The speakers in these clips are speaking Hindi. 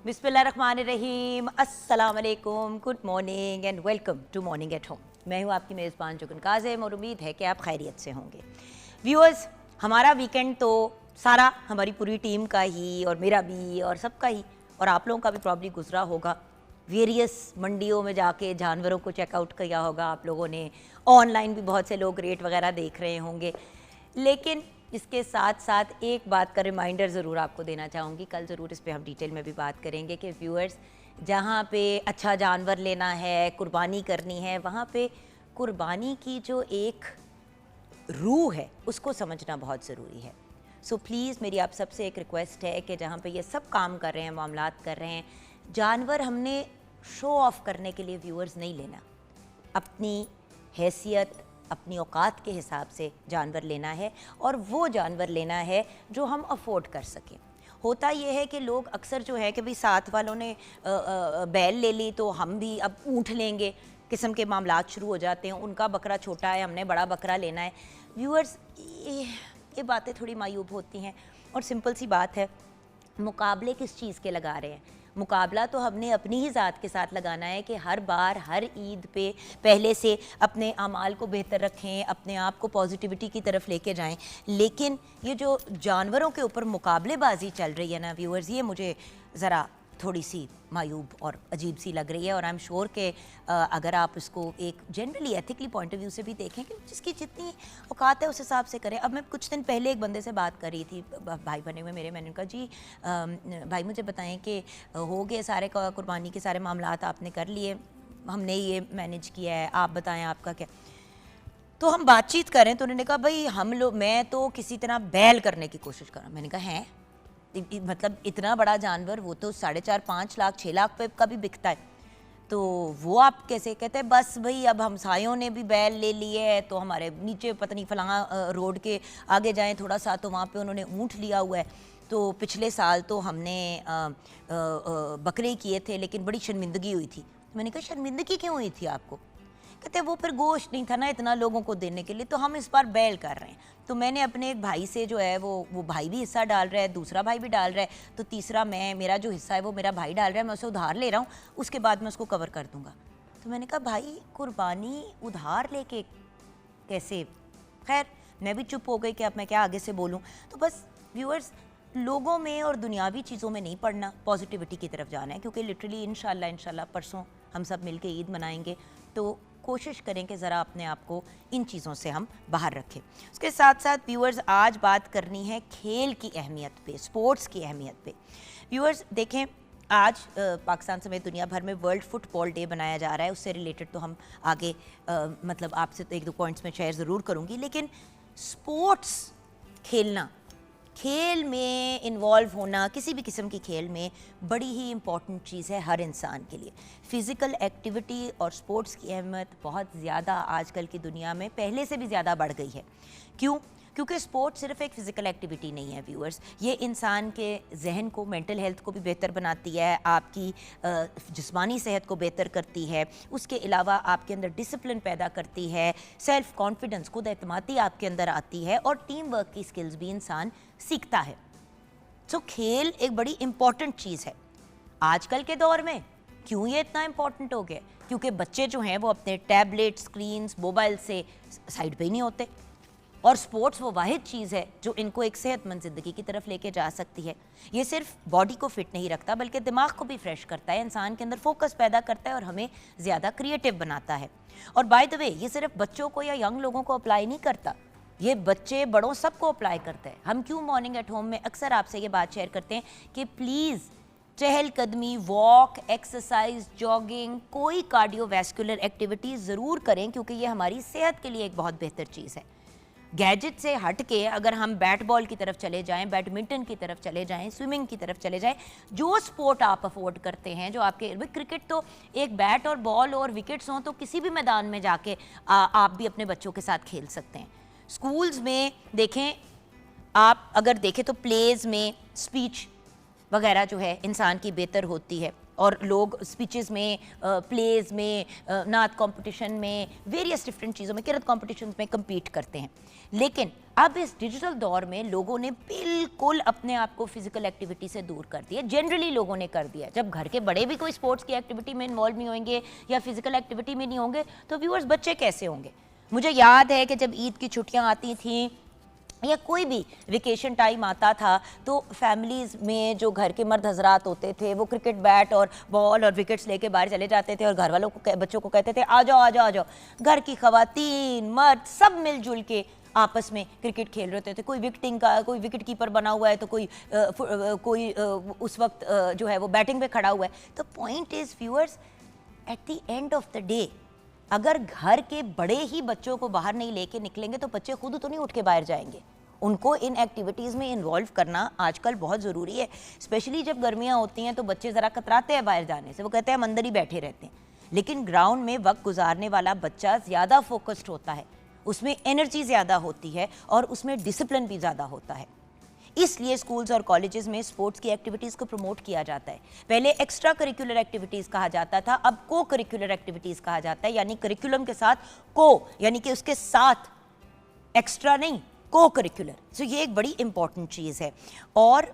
बिस्मिल्लाहिर्रहमानिर्रहीम, अस्सलाम वालेकुम, good morning and welcome to morning at home. मैं हूँ आपकी मेज़बान जुगन काज़िम और उम्मीद है कि आप खैरियत से होंगे। व्यूअर्स, हमारा वीकेंड तो सारा हमारी पूरी टीम का ही और मेरा भी और सबका ही और आप लोगों का भी प्रॉब्ली गुजरा होगा। वेरियस मंडियों में जाके जानवरों को चेकआउट किया होगा आप लोगों ने, ऑनलाइन भी बहुत से लोग रेट वगैरह देख रहे होंगे। लेकिन इसके साथ साथ एक बात का रिमाइंडर ज़रूर आपको देना चाहूँगी, कल ज़रूर इस पे हम डिटेल में भी बात करेंगे कि व्यूअर्स, जहाँ पे अच्छा जानवर लेना है, कुर्बानी करनी है, वहाँ पे कुर्बानी की जो एक रूह है उसको समझना बहुत ज़रूरी है। सो प्लीज़ मेरी आप सबसे एक रिक्वेस्ट है कि जहाँ पे ये सब काम कर रहे हैं, मामलात कर रहे हैं, जानवर हमने शो ऑफ करने के लिए व्यूअर्स नहीं लेना। अपनी हैसियत, अपनी औकात के हिसाब से जानवर लेना है और वो जानवर लेना है जो हम अफोर्ड कर सकें। होता ये है कि लोग अक्सर जो है कि भाई साथ वालों ने बैल ले ली तो हम भी अब ऊँट लेंगे किस्म के मामलात शुरू हो जाते हैं। उनका बकरा छोटा है, हमने बड़ा बकरा लेना है। व्यूअर्स, ये बातें थोड़ी मायूब होती हैं और सिंपल सी बात है, मुकाबले किस चीज़ के लगा रहे हैं? मुकाबला तो हमने अपनी ही ज़ात के साथ लगाना है कि हर बार हर ईद पे पहले से अपने अमाल को बेहतर रखें, अपने आप को पॉजिटिविटी की तरफ लेके जाएं। लेकिन ये जो जानवरों के ऊपर मुकाबलेबाजी चल रही है ना व्यूअर्स, ये मुझे ज़रा थोड़ी सी मायूब और अजीब सी लग रही है। और आई एम श्योर कि अगर आप इसको एक generally ethically point of view से भी देखें कि जिसकी जितनी औकात है उस हिसाब से करें। अब मैं कुछ दिन पहले एक बंदे से बात कर रही थी, भाई बने हुए मेरे, मैंने कहा जी भाई मुझे बताएं कि हो गए सारे कुर्बानी के सारे मामलात आपने कर लिए, हमने ये मैनेज किया है, आप बताएं आपका क्या। तो हम बातचीत करें तो उन्होंने कहा भाई हम लोग, मैं तो किसी तरह बैल करने की कोशिश कर रहा हूँ। मैंने कहा हैं, मतलब इतना बड़ा जानवर, वो तो 4.5-5 लाख 6 लाख पे का भी बिकता है, तो वो आप कैसे? कहते हैं बस भाई अब हमसायों ने भी बैल ले लिए है तो हमारे नीचे पता नहीं फलां रोड के आगे जाएं थोड़ा सा तो वहाँ पे उन्होंने ऊँट लिया हुआ है। तो पिछले साल तो हमने बकरे किए थे लेकिन बड़ी शर्मिंदगी हुई थी। तो मैंने कहा शर्मिंदगी क्यों हुई थी आपको? कहते वो फिर गोश्त नहीं था ना इतना लोगों को देने के लिए, तो हम इस बार बैल कर रहे हैं। तो मैंने अपने एक भाई से जो है वो भाई भी हिस्सा डाल रहा है, दूसरा भाई भी डाल रहा है, तो तीसरा मेरा जो हिस्सा है वो मेरा भाई डाल रहा है, मैं उसे उधार ले रहा हूँ, उसके बाद मैं उसको कवर कर दूँगा। तो मैंने कहा भाई कुर्बानी उधार लेके कैसे? खैर मैं भी चुप हो गई कि अब मैं क्या आगे से बोलूँ। तो बस व्यूअर्स, लोगों में और दुनियावी चीज़ों में नहीं पड़ना, पॉजिटिविटी की तरफ जाना है, क्योंकि लिटरली इंशाल्लाह परसों हम सब मिलके ईद मनाएंगे। तो कोशिश करें कि ज़रा अपने आप को इन चीज़ों से हम बाहर रखें। उसके साथ साथ व्यूअर्स, आज बात करनी है खेल की अहमियत पे, स्पोर्ट्स की अहमियत पे। व्यूअर्स देखें, आज पाकिस्तान समेत दुनिया भर में वर्ल्ड फुटबॉल डे बनाया जा रहा है। उससे रिलेटेड तो हम आगे मतलब आपसे तो 1-2 पॉइंट्स में शेयर ज़रूर करूँगी। लेकिन स्पोर्ट्स खेलना, खेल में इन्वॉल्व होना, किसी भी किस्म की खेल में बड़ी ही इम्पॉर्टेंट चीज़ है हर इंसान के लिए। फ़िज़िकल एक्टिविटी और स्पोर्ट्स की अहमियत बहुत ज़्यादा आजकल की दुनिया में पहले से भी ज़्यादा बढ़ गई है। क्यों? क्योंकि स्पोर्ट सिर्फ एक फ़िज़िकल एक्टिविटी नहीं है व्यूअर्स, ये इंसान के जहन को, मेंटल हेल्थ को भी बेहतर बनाती है, आपकी जिस्मानी सेहत को बेहतर करती है, उसके अलावा आपके अंदर डिसिप्लिन पैदा करती है, सेल्फ़ कॉन्फिडेंस, खुद एतमादी आपके अंदर आती है और टीम वर्क की स्किल्स भी इंसान सीखता है। सो खेल एक बड़ी इम्पॉर्टेंट चीज़ है आजकल के दौर में। क्यों ये इतना इम्पॉर्टेंट हो गया? क्योंकि बच्चे जो हैं वो अपने टैबलेट, स्क्रीन्स, मोबाइल से साइड पे ही नहीं होते, और स्पोर्ट्स वो वाहिद चीज़ है जो इनको एक सेहतमंद ज़िंदगी की तरफ लेके जा सकती है। ये सिर्फ बॉडी को फिट नहीं रखता बल्कि दिमाग को भी फ्रेश करता है, इंसान के अंदर फोकस पैदा करता है और हमें ज़्यादा क्रिएटिव बनाता है। और बाय द वे, ये सिर्फ बच्चों को या यंग लोगों को अप्लाई नहीं करता, ये बच्चे बड़ों सबको अप्लाई करते हैं। हम क्यों मॉर्निंग एट होम में अक्सर आपसे ये बात शेयर करते हैं कि प्लीज़ चहलकदमी, वॉक, एक्सरसाइज, जॉगिंग, कोई कार्डियोवैस्कुलर एक्टिविटी ज़रूर करें, क्योंकि ये हमारी सेहत के लिए एक बहुत बेहतर चीज़ है। गैजेट से हट के अगर हम बैट बॉल की तरफ चले जाएं, बैडमिंटन की तरफ चले जाएं, स्विमिंग की तरफ चले जाएं, जो स्पोर्ट आप अफोर्ड करते हैं, जो आपके, क्रिकेट तो एक बैट और बॉल और विकेट्स हों तो किसी भी मैदान में जाके आप भी अपने बच्चों के साथ खेल सकते हैं। स्कूल्स में देखें, आप अगर देखें तो प्लेज में स्पीच वगैरह जो है इंसान की बेहतर होती है, और लोग स्पीचेस में, प्लेज में, नात कंपटीशन में, वेरियस डिफरेंट चीज़ों में, किरत कंपटीशन में कम्पीट करते हैं। लेकिन अब इस डिजिटल दौर में लोगों ने बिल्कुल अपने आप को फिजिकल एक्टिविटी से दूर कर दिया, जनरली लोगों ने कर दिया। जब घर के बड़े भी कोई स्पोर्ट्स की एक्टिविटी में इन्वॉल्व नहीं होंगे या फिजिकल एक्टिविटी में नहीं होंगे तो व्यूअर्स बच्चे कैसे होंगे। मुझे याद है कि जब ईद की छुट्टियां आती थीं या कोई भी वेकेशन टाइम आता था तो फैमिलीज़ में जो घर के मर्द हजरात होते थे वो क्रिकेट बैट और बॉल और विकेट्स लेके बाहर चले जाते थे और घर वालों को बच्चों को कहते थे आ जाओ आ जाओ आ जाओ। घर की खवातीन मर्द सब मिलजुल के आपस में क्रिकेट खेल रहे होते थे। कोई विकेटिंग का, कोई विकेट कीपर बना हुआ है तो कोई उस वक्त जो है वो बैटिंग पे खड़ा हुआ है। तो point is viewers, at the end of the day अगर घर के बड़े ही बच्चों को बाहर नहीं लेके निकलेंगे तो बच्चे खुद तो नहीं उठ के बाहर जाएंगे। उनको इन एक्टिविटीज़ में इन्वॉल्व करना आजकल बहुत ज़रूरी है। स्पेशली जब गर्मियाँ होती हैं तो बच्चे ज़रा कतराते हैं बाहर जाने से, वो कहते हैं हम अंदर ही बैठे रहते हैं। लेकिन ग्राउंड में वक्त गुजारने वाला बच्चा ज़्यादा फोकस्ड होता है, उसमें एनर्जी ज़्यादा होती है और उसमें डिसिप्लिन भी ज़्यादा होता है। इसलिए स्कूल्स और कॉलेजेस में स्पोर्ट्स की एक्टिविटीज़ को प्रमोट किया जाता है। पहले एक्स्ट्रा करिकुलर एक्टिविटीज़ कहा जाता था, अब को करिकुलर एक्टिविटीज़ कहा जाता है, यानी करिकुलम के साथ को, यानी कि उसके साथ, एक्स्ट्रा नहीं, को करिकुलर। सो ये एक बड़ी इंपॉर्टेंट चीज़ है। और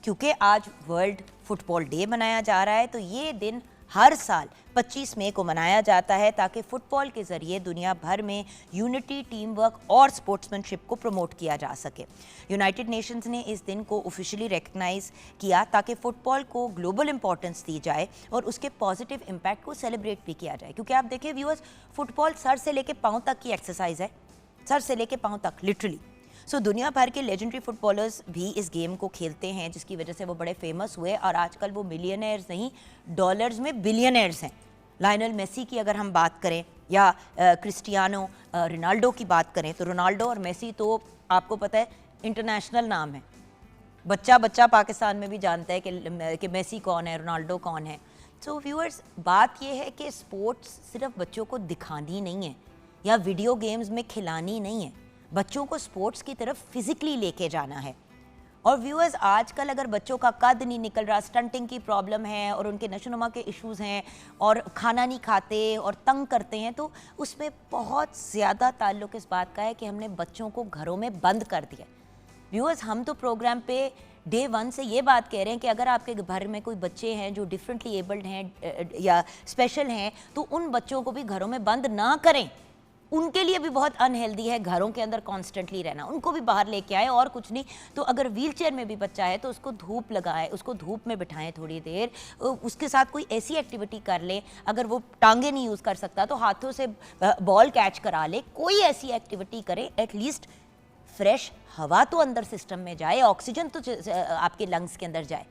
क्योंकि आज वर्ल्ड फुटबॉल डे मनाया जा रहा है तो ये दिन हर साल 25 मई को मनाया जाता है ताकि फ़ुटबॉल के ज़रिए दुनिया भर में यूनिटी, टीम वर्क और स्पोर्ट्समैनशिप को प्रमोट किया जा सके। यूनाइटेड नेशंस ने इस दिन को ऑफिशियली रिकग्नाइज़ किया ताकि फ़ुटबॉल को ग्लोबल इंपॉर्टेंस दी जाए और उसके पॉजिटिव इम्पैक्ट को सेलिब्रेट भी किया जाए। क्योंकि आप देखिए व्यूअर्स, फुटबॉल सर से लेके पाँव तक की एक्सरसाइज है, सर से लेके पाँव तक लिटरली। सो दुनिया भर के लेजेंडरी फुटबॉलर्स भी इस गेम को खेलते हैं जिसकी वजह से वो बड़े फेमस हुए और आजकल वो मिलियनर्स नहीं, डॉलर्स में बिलियनर्स हैं। लायनल मेसी की अगर हम बात करें या क्रिस्टियानो रोनाल्डो की बात करें तो रोनाल्डो और मेसी तो आपको पता है इंटरनेशनल नाम है। बच्चा बच्चा पाकिस्तान में भी जानता है कि मेसी कौन है, रोनाल्डो कौन है। सो व्यूअर्स, बात यह है कि स्पोर्ट्स सिर्फ बच्चों को दिखानी नहीं है या वीडियो गेम्स में खिलानी नहीं है, बच्चों को स्पोर्ट्स की तरफ फिजिकली लेके जाना है। और व्यूअर्स, आजकल अगर बच्चों का कद नहीं निकल रहा, स्टंटिंग की प्रॉब्लम है और उनके नशोनुमा के इश्यूज़ हैं और खाना नहीं खाते और तंग करते हैं, तो उसमें बहुत ज़्यादा ताल्लुक़ इस बात का है कि हमने बच्चों को घरों में बंद कर दिया। व्यूअर्स, हम तो प्रोग्राम पे डे 1 से ये बात कह रहे हैं कि अगर आपके घर में कोई बच्चे हैं जो डिफरेंटली एबल्ड हैं या स्पेशल हैं तो उन बच्चों को भी घरों में बंद ना करें। उनके लिए भी बहुत अनहेल्दी है घरों के अंदर कॉन्स्टेंटली रहना, उनको भी बाहर लेके आए। और कुछ नहीं तो अगर व्हीलचेयर में भी बच्चा है तो उसको धूप लगाए, उसको धूप में बिठाएं थोड़ी देर, उसके साथ कोई ऐसी एक्टिविटी कर ले। अगर वो टांगे नहीं यूज़ कर सकता तो हाथों से बॉल कैच करा ले, कोई ऐसी एक्टिविटी करें। एटलीस्ट फ्रेश हवा तो अंदर सिस्टम में जाए, ऑक्सीजन तो आपके लंग्स के अंदर जाए।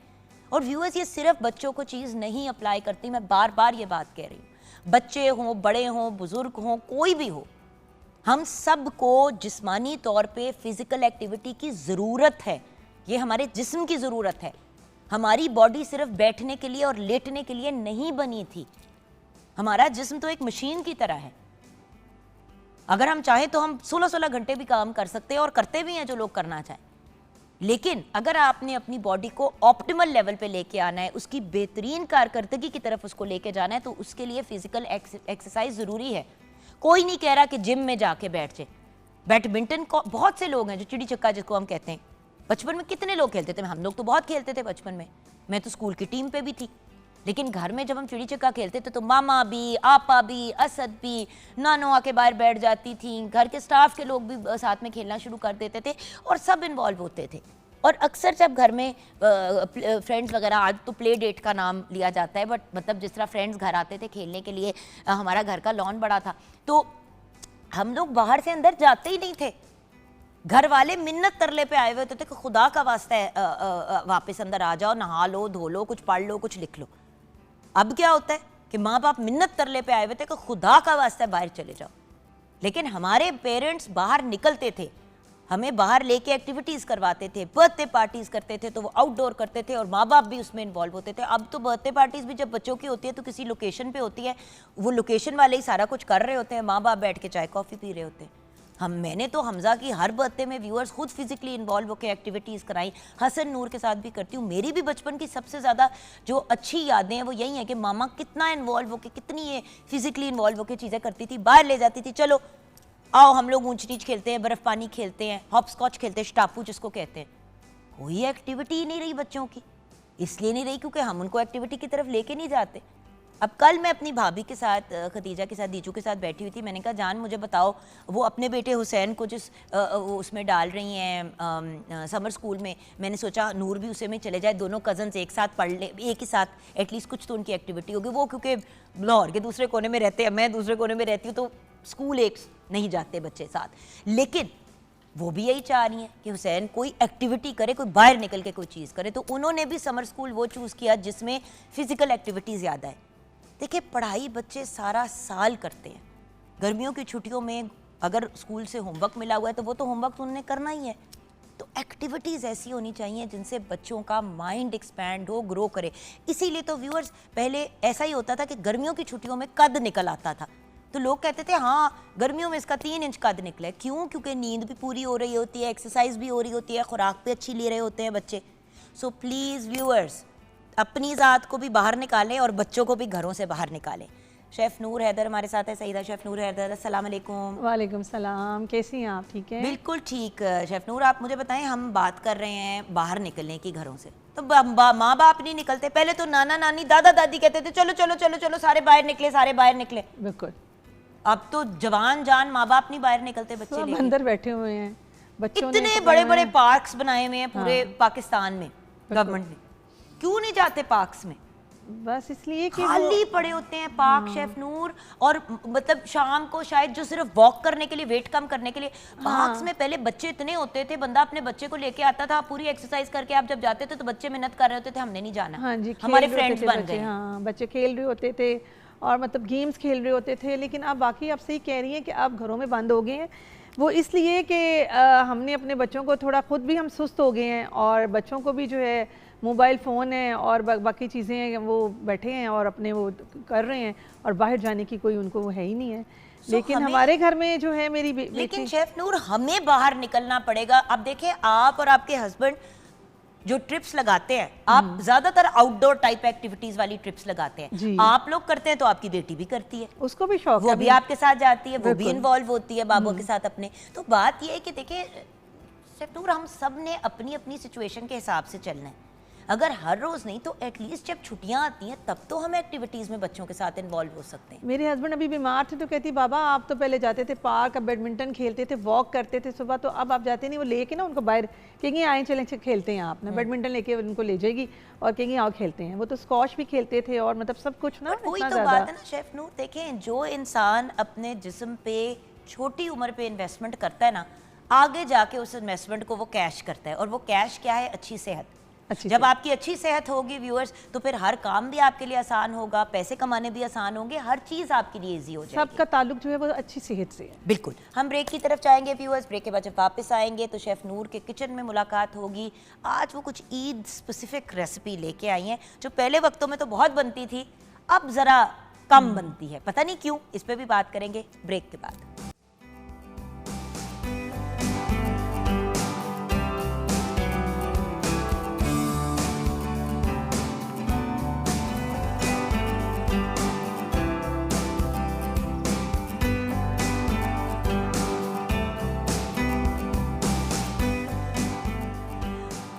और व्यूअर्स, ये सिर्फ बच्चों को चीज़ नहीं अप्लाई करती, मैं बार बार ये बात कह रही हूँ। बच्चे हों, बड़े हों, बुजुर्ग हों, कोई भी हो, हम सबको जिस्मानी तौर पे फिज़िकल एक्टिविटी की ज़रूरत है। ये हमारे जिस्म की ज़रूरत है। हमारी बॉडी सिर्फ बैठने के लिए और लेटने के लिए नहीं बनी थी। हमारा जिस्म तो एक मशीन की तरह है। अगर हम चाहें तो हम 16-16 घंटे भी काम कर सकते हैं और करते भी हैं जो लोग करना चाहें। लेकिन अगर आपने अपनी बॉडी को ऑप्टिमल लेवल पे लेके आना है, उसकी बेहतरीन कारकर्दगी की तरफ उसको लेके जाना है, तो उसके लिए फिजिकल एक्सरसाइज ज़रूरी है। कोई नहीं कह रहा कि जिम में जाके बैठ जाए। बैडमिंटन को बहुत से लोग हैं जो चिड़ी छक्का जिसको हम कहते हैं, बचपन में कितने लोग खेलते थे। हम लोग तो बहुत खेलते थे बचपन में, मैं तो स्कूल की टीम पे भी थी। लेकिन घर में जब हम चिड़ी छक्का खेलते थे तो मामा भी, आपा भी, असद भी, नानो आके बाहर बैठ जाती थी, घर के स्टाफ के लोग भी साथ में खेलना शुरू कर देते थे और सब इन्वॉल्व होते थे। और अक्सर जब घर में फ्रेंड्स वगैरह, आज तो प्ले डेट का नाम लिया जाता है, बट मतलब जिस तरह फ्रेंड्स घर आते थे खेलने के लिए, हमारा घर का लॉन बड़ा था तो हम लोग बाहर से अंदर जाते ही नहीं थे। घर वाले मिन्नत तरले पे आए हुए होते थे कि खुदा का वास्ता है वापस अंदर आ जाओ, नहा लो, धो लो, कुछ पढ़ लो, कुछ लिख लो। अब क्या होता है कि माँ बाप मिन्नत तरले पे आए हुए थे कि खुदा का वास्ता है बाहर चले जाओ। लेकिन हमारे पेरेंट्स बाहर निकलते थे, हमें बाहर लेके एक्टिविटीज़ करवाते थे, बर्थडे पार्टीज़ करते थे तो वो आउटडोर करते थे और माँ बाप भी उसमें इन्वॉल्व होते थे। अब तो बर्थडे पार्टीज़ भी जब बच्चों की होती है तो किसी लोकेशन पे होती है, वो लोकेशन वाले ही सारा कुछ कर रहे होते हैं, माँ बाप बैठ के चाय कॉफ़ी पी रहे होते हैं। मैंने तो हमजा की हर बर्थडे में व्यूअर्स खुद फिजिकली इन्वॉल्व होकर एक्टिविटीज़ कराई, हसन नूर के साथ भी करती हूँ। मेरी भी बचपन की सबसे ज़्यादा जो अच्छी यादें हैं वो यही है कि मामा कितना इन्वॉल्व होकर, कितनी ये फिजिकली इन्वॉल्व होकर चीज़ें करती थी, बाहर ले जाती थी, चलो आओ हम लोग ऊंच नीच खेलते हैं, बर्फ पानी खेलते हैं, हॉप स्कॉच खेलते हैं, स्टापू जिसको कहते हैं। कोई एक्टिविटी ही नहीं रही बच्चों की, इसलिए नहीं रही क्योंकि हम उनको एक्टिविटी की तरफ लेके नहीं जाते। अब कल मैं अपनी भाभी के साथ, खतीजा के साथ, दीचू के साथ बैठी हुई थी। मैंने कहा जान मुझे बताओ, वो अपने बेटे हुसैन को जिस उसमें डाल रही हैं समर स्कूल में, मैंने सोचा नूर भी उसे में चले जाए, दोनों कजन्स एक साथ पढ़ ले, एक ही साथ एटलीस्ट कुछ तो उनकी एक्टिविटी होगी। वो क्योंकि लाहौर के दूसरे कोने में रहते हैं, मैं दूसरे कोने में रहती हूँ, तो स्कूल एक नहीं जाते बच्चे साथ, लेकिन वो भी यही चाह रही हैं कि हुसैन कोई एक्टिविटी करे, कोई बाहर निकल के कोई चीज़ करे। तो उन्होंने भी समर स्कूल वो चूज़ किया जिसमें फ़िज़िकल एक्टिविटी ज़्यादा है। देखिए पढ़ाई बच्चे सारा साल करते हैं, गर्मियों की छुट्टियों में अगर स्कूल से होमवर्क मिला हुआ है तो वो तो होमवर्क तो उन्हें करना ही है। तो एक्टिविटीज़ ऐसी होनी चाहिए जिनसे बच्चों का माइंड एक्सपैंड हो, ग्रो करे। इसीलिए तो व्यूअर्स पहले ऐसा ही होता था कि गर्मियों की छुट्टियों में कद निकल आता था, तो लोग कहते थे हाँ गर्मियों में इसका 3 इंच कद निकला है। क्यों? क्योंकि नींद भी पूरी हो रही होती है, एक्सरसाइज भी हो रही होती है, खुराक भी अच्छी ले रहे होते हैं बच्चे। सो प्लीज़ व्यूअर्स अपनी ज़ात को भी बाहर निकालें और बच्चों को भी घरों से बाहर निकालें। शेफ़ नूर हैदर हमारे साथ है, सईदा शेफ़ नूर हैदर। अस्सलाम वालेकुम। वालेकुम सलाम, कैसी हैं आप? ठीक है, बिल्कुल ठीक। शेफ़ नूर आप मुझे बताएं, हम बात कर रहे हैं बाहर निकलने की घरों से, तो माँ बाप नहीं निकलते। पहले तो नाना नानी दादा दादी कहते थे चलो चलो चलो चलो सारे बाहर निकले, सारे बाहर निकले। बिल्कुल। अब तो जवान जान माँ बाप नहीं बाहर निकलते, बच्चे सब अंदर बैठे हुए हैं। बच्चों ने इतने बड़े बड़े पार्क्स बनाए हुए हैं पूरे पाकिस्तान में, गवर्नमेंट ने, क्यों नहीं जाते पार्क्स में? बस इसलिए कि खाली पड़े होते हैं पार्क शेफ नूर। और मतलब शाम को शायद जो सिर्फ वॉक करने के लिए, वेट कम करने के लिए, पार्क्स में पहले बच्चे इतने होते थे, बंदा अपने बच्चे को लेके आता था, पूरी एक्सरसाइज करके आप जब जाते थे तो बच्चे मेहनत कर रहे होते थे, हमने नहीं जाना। हाँ जी, हमारे फ्रेंड्स बन गए। हाँ, बच्चे खेल रहे होते थे और मतलब गेम्स खेल रहे होते थे। लेकिन अब बाकी आप सही कह रही हैं कि अब घरों में बंद हो गए हैं। वो इसलिए कि हमने अपने बच्चों को थोड़ा, खुद भी हम सुस्त हो गए हैं और बच्चों को भी जो है मोबाइल फ़ोन है और बाकी चीज़ें हैं, वो बैठे हैं और अपने वो कर रहे हैं और बाहर जाने की कोई उनको वो है ही नहीं है। लेकिन हमारे घर में जो है मेरी लेकिन शेफ नूर हमें बाहर निकलना पड़ेगा। अब देखें आप और आपके हस्बैंड जो ट्रिप्स लगाते हैं, आप ज्यादातर आउटडोर टाइप एक्टिविटीज वाली ट्रिप्स लगाते हैं। आप लोग करते हैं तो आपकी बेटी भी करती है, उसको भी शौक है, वो भी आपके साथ जाती है, वो भी इन्वॉल्व होती है बाबू के साथ अपने। तो बात ये है कि देखिए शेफ नूर, हम सब ने अपनी अपनी सिचुएशन के हिसाब से चलना है। अगर हर रोज नहीं तो एटलीस्ट जब छुट्टियां आती हैं तब तो हम एक्टिविटीज में बच्चों के साथ इन्वॉल्व हो सकते हैं। मेरे हस्बैंड अभी बीमार थे तो कहती बाबा आप तो पहले जाते थे पार्क, अब बैडमिंटन खेलते थे, वॉक करते थे सुबह, तो अब आप जाते नहीं। वो लेके ना उनको बाहर कहेंगे आए चलें खेलते हैं, आप ना बैडमिंटन लेके उनको ले जाएगी और कहेंगे आओ खेलते हैं। वो तो स्कॉश भी खेलते थे और मतलब सब कुछ ना। वही तो बात है ना शेफ नूर, देखें जो इंसान अपने जिस्म पे छोटी उम्र पे इन्वेस्टमेंट करता है ना, आगे जाके उस इन्वेस्टमेंट को वो कैश करता है। और वो कैश क्या है? अच्छी सेहत। जब आपकी अच्छी सेहत होगी व्यूअर्स, तो फिर हर काम भी आपके लिए आसान होगा, पैसे कमाने भी आसान होंगे, हर चीज आपके लिए इजी हो जाएगी। सबका ताल्लुक जो है वो अच्छी सेहत से है। बिल्कुल। हम ब्रेक की तरफ जाएंगे व्यूअर्स, ब्रेक के बाद जब वापस आएंगे तो शेफ नूर के किचन में मुलाकात होगी। आज वो कुछ ईद स्पेसिफिक रेसिपी लेके आई हैं जो पहले वक्तों में तो बहुत बनती थी, अब जरा कम बनती है, पता नहीं क्यों। इस पर भी बात करेंगे ब्रेक के बाद।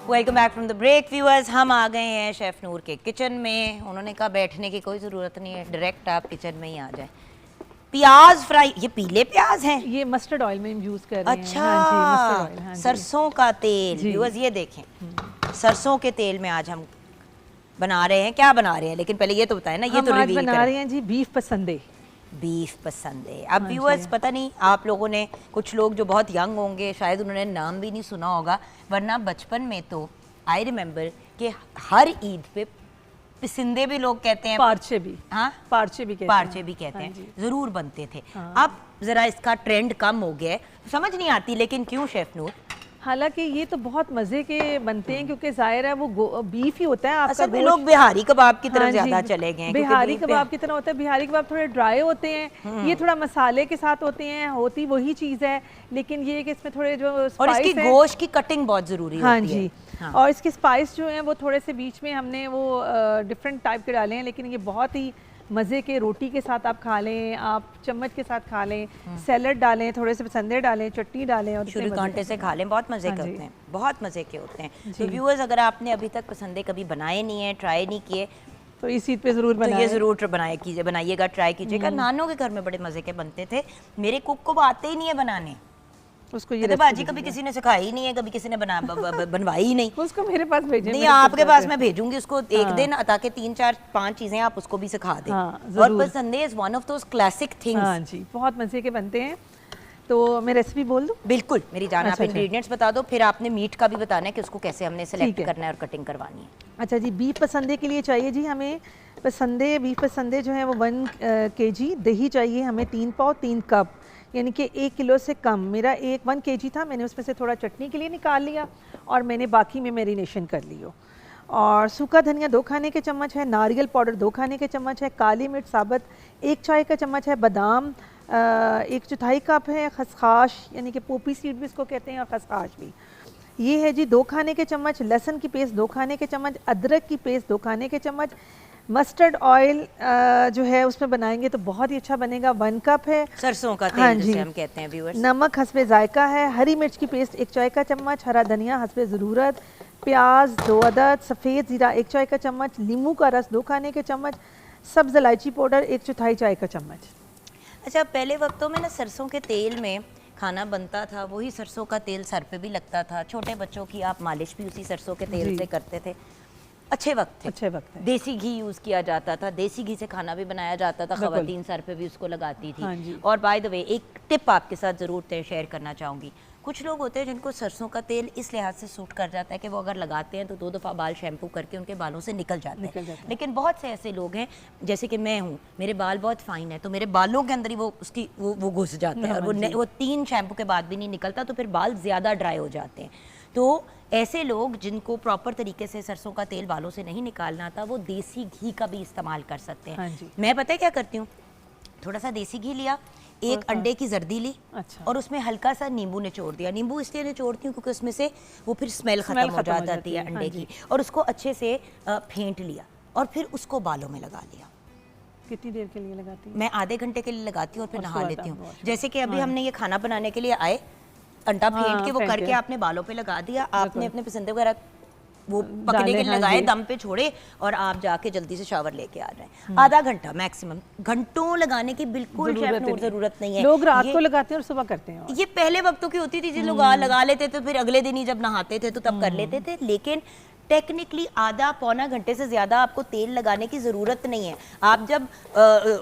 Welcome back from the break viewers. हम आ गए हैं शेफ नूर के किचन में। उन्होंने कहा बैठने की कोई ज़रूरत नहीं है, डायरेक्ट आप किचन में ही आ जाए। प्याज फ्राई, ये पीले प्याज हैं, ये मस्टर्ड ऑयल में यूज कर रहे हैं। अच्छा, हाँ जी, मस्टर्ड ऑयल। हाँ, सरसों का तेल व्यूअर्स, ये देखें सरसों के तेल में आज हम बना रहे हैं। क्या बना रहे हैं लेकिन पहले ये तो बताएं ना। ये तो आज बना रहे हैं जी बीफ पसंदे। बीफ पसंद है। अब व्यूअर्स पता नहीं आप लोगों ने, कुछ लोग जो बहुत यंग होंगे शायद उन्होंने नाम भी नहीं सुना होगा, वरना बचपन में तो आई रिमेम्बर कि हर ईद पे पिसिंदे भी लोग कहते हैं, पार्चे भी, हाँ पार्चे भी कहते हैं, पार्चे भी कहते हैं, जरूर बनते थे। अब जरा इसका ट्रेंड कम हो गया है, समझ नहीं आती लेकिन क्यों शेफ नूर। हालांकि ये तो बहुत मजे के बनते हैं क्योंकि जाहिर है वो बीफ ही होता है आपका। लोग बिहारी कबाब की तरफ ज्यादा चले गए हैं। बिहारी कबाब की तरह होता है। बिहारी कबाब थोड़े ड्राई होते हैं, ये थोड़ा मसाले के साथ होते हैं, होती वही चीज है, लेकिन ये कि इसमें थोड़े जो और इसकी गोश्त की कटिंग बहुत जरूरी हाँ होती जी है। हाँ। और इसके स्पाइस जो हैं वो थोड़े से बीच में हमने वो डिफरेंट टाइप के डाले हैं, लेकिन ये बहुत ही मज़े के रोटी के साथ आप खा लें, आप चम्मच के साथ खा लें, सैलड डालें, थोड़े से पसंदे डालें, चटनी डालें और छुरी कांटे से खा लें, बहुत मज़े के हाँ जी। होते हैं, बहुत मज़े के होते हैं। तो व्यूअर्स, अगर आपने अभी तक पसंदे कभी बनाए नहीं है, ट्राई नहीं किए, तो इस ईद पे ज़रूर तो बनाएं। ये ज़रूर बनाइएगा, ट्राई कीजिएगा। नानों के घर में बड़े मज़े के बनते थे, मेरे कुक को आते ही नहीं है बनाने। उसको ये तो बाजी कभी किसी ने सिखाई ही नहीं है, कभी किसी ने बनवाई ही नहीं। उसको मेरे पास भेजें। नहीं, आपके पास मैं भेजूंगी उसको एक दिन, ताकि 3 4 5 चीजें आप उसको भी सिखा दें। और pasande is one of those classic things. हाँ जी, बहुत मजे के बनते हैं। तो मैं रेसिपी बोल दूं? बिल्कुल मेरी जान, आप इंग्रेडिएंट्स बता दो, फिर आपने मीट का भी बताना है कि उसको कैसे हमने सेलेक्ट करना है और कटिंग करवानी है। अच्छा जी, बीफ पसंदे के लिए चाहिए जी हमें बीफ पसंदे जो है वो 1 kg, दही चाहिए हमें 3 पाव 3 कप, यानी कि 1 किलो से कम। मेरा 1 kg था, मैंने उसमें से थोड़ा चटनी के लिए निकाल लिया और मैंने बाकी में मैरिनेशन कर लियो। और सूखा धनिया 2 खाने के चम्मच है, नारियल पाउडर 2 खाने के चम्मच है, काली मिर्च साबुत 1 चाय का चम्मच है, बादाम 1/4 कप है, खसखस यानी कि पोपी सीड भी इसको कहते हैं और खसखस भी ये है जी 2 खाने के चम्मच, लहसुन की पेस्ट 2 खाने के चम्मच, अदरक की पेस्ट 2 खाने के चम्मच, मस्टर्ड ऑयल जो है उसमें बनाएंगे तो बहुत ही अच्छा बनेगा, 1 कप है, सरसों का तेल, हाँ जिसे हम कहते हैं व्यूअर्स। नमक हस्बे जायका है, हरी मिर्च की पेस्ट 1 चाय का चम्मच, हरा धनिया हस्बे ज़रूरत, प्याज 2 अदद, सफ़ेद ज़ीरा 1 चाय का चम्मच, नींबू का रस 2 खाने के चम्मच, सब्ज़ इलायची पाउडर 1/4 चाय का चम्मच। अच्छा, पहले वक्तों में ना सरसों के तेल में खाना बनता था, वही सरसों का तेल सर पे भी लगता था, छोटे बच्चों की आप मालिश भी उसी सरसों के तेल से करते थे। अच्छे वक्त थे, अच्छे वक्त है। देसी घी यूज़ किया जाता था, देसी घी से खाना भी बनाया जाता था, ख़वातीन सर पे भी उसको लगाती थी। हाँ जी। और बाय द वे एक टिप आपके साथ ज़रूर शेयर करना चाहूँगी। कुछ लोग होते हैं जिनको सरसों का तेल इस लिहाज से सूट कर जाता है कि वो अगर लगाते हैं तो 2 दफ़ा बाल शैम्पू करके उनके बालों से निकल जाते हैं। लेकिन बहुत से ऐसे लोग हैं, जैसे कि मैं हूँ, मेरे बाल बहुत फाइन है, तो मेरे बालों के अंदर ही वो घुस जाता है और वो 3 शैम्पू के बाद भी नहीं निकलता, तो फिर बाल ज़्यादा ड्राई हो जाते हैं। तो ऐसे लोग जिनको प्रॉपर तरीके से सरसों का तेल बालों से नहीं निकालना आता, वो देसी घी का भी इस्तेमाल कर सकते हैं। हाँ जी। मैं पता है क्या करती हूँ, थोड़ा सा देसी घी लिया, एक अंडे की जर्दी ली, अच्छा। और उसमें हल्का सा नींबू निचोड़ दिया। नींबू इसलिए निचोड़ती हूँ क्योंकि उसमें से वो फिर स्मेल खत्म हो जाती है अंडे की, और उसको अच्छे से फेंट लिया और फिर उसको बालों में लगा लिया। कितनी देर के लिए लगाती हैं? मैं आधे घंटे के लिए लगाती हूँ और फिर नहा लेती हूँ। जैसे कि अभी हमने ये खाना बनाने के लिए आए, अंडा फेंट के वो करके आपने बालों पे लगा दिया, आपने अपने पसंद वगैरह वो पकने के लगाए, दम पे छोड़े, और आप जाके जल्दी से शावर लेके आ रहे हैं। आधा घंटा मैक्सिमम, घंटों लगाने की बिल्कुल जरूरत नहीं है। लोग रात को लगाते हैं और सुबह करते हैं। ये पहले वक्तों की होती थी, जो लोग लगा लेते थे, फिर अगले दिन ही जब नहाते थे तो तब कर लेते थे। लेकिन टेक्निकली आधा पौना घंटे से ज़्यादा आपको तेल लगाने की ज़रूरत नहीं है। आप जब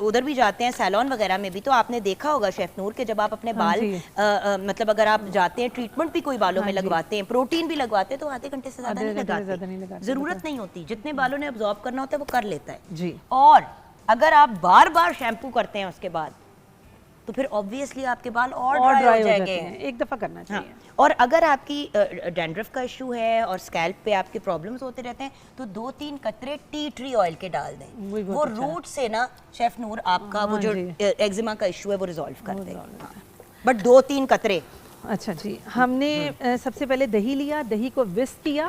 उधर भी जाते हैं सैलून वगैरह में भी, तो आपने देखा होगा शेफ नूर के, जब आप अपने बाल मतलब अगर आप जाते हैं ट्रीटमेंट भी कोई बालों में लगवाते हैं, प्रोटीन भी लगवाते हैं, तो आधे घंटे से ज़्यादा नहीं लगाते, ज़रूरत नहीं होती। जितने बालों ने अब्जॉर्ब करना होता है वो कर लेता है जी। और अगर आप बार बार शैम्पू करते हैं उसके बाद, तो फिर ऑब्वियसली आपके बाल और ड्राई हो जाएंगे। एक दफ़ा करना चाहिए। और अगर आपकी डैंड्रफ का इशू है और स्कैल्प पे आपके प्रॉब्लम्स होते रहते हैं, तो 2-3 कतरे टी ट्री ऑयल के डाल दें। वो रूट से ना शेफ नूर आपका वो जो एक्जिमा का इशू है वो रिजॉल्व कर देगा। बट 2-3 कतरे। अच्छा जी, हमने सबसे पहले दही लिया, दही को विस्क किया,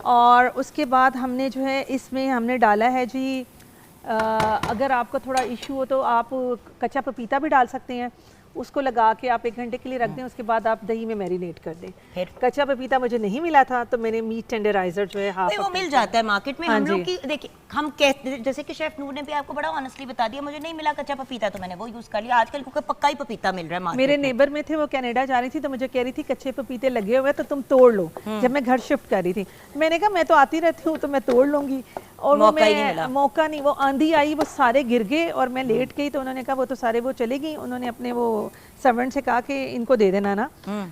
और उसके बाद हमने जो है इसमें हमने डाला है जी, अगर आपको थोड़ा इशू हो तो आप कच्चा पपीता भी डाल सकते हैं, उसको लगा के आप 1 घंटे के लिए रख दें, उसके बाद आप दही में मैरिनेट कर दें। कच्चा पपीता मुझे नहीं मिला था तो मैंने मीट टेंडराइजर जो है वो मिल जाता है मार्केट में। हम लोग की देखिए, हम कहते जैसे कि शेफ नूर ने भी आपको बड़ा ऑनेस्टली बता दिया, मुझे नहीं मिला कच्चा पपीता तो मैंने वो यूज कर लिया। आजकल क्योंकि पक्का ही पपीता मिल रहा है मार्केट में। मेरे नेबर में थे, वो कनाडा जा रही थी तो मुझे कह रही थी कच्चे पपीते लगे हुए तो तुम तोड़ लो। जब मैं घर शिफ्ट कर रही थी, मैंने कहा मैं तो आती रहती हूँ तो मैं तोड़ लूंगी, और वो मौका नहीं, वो आंधी आई, वो सारे गिर गए और मैं लेट गई, तो उन्होंने कहा वो तो सारे वो चले गई। उन्होंने अपने वो सर्वेंट से कहा कि इनको दे देना ना।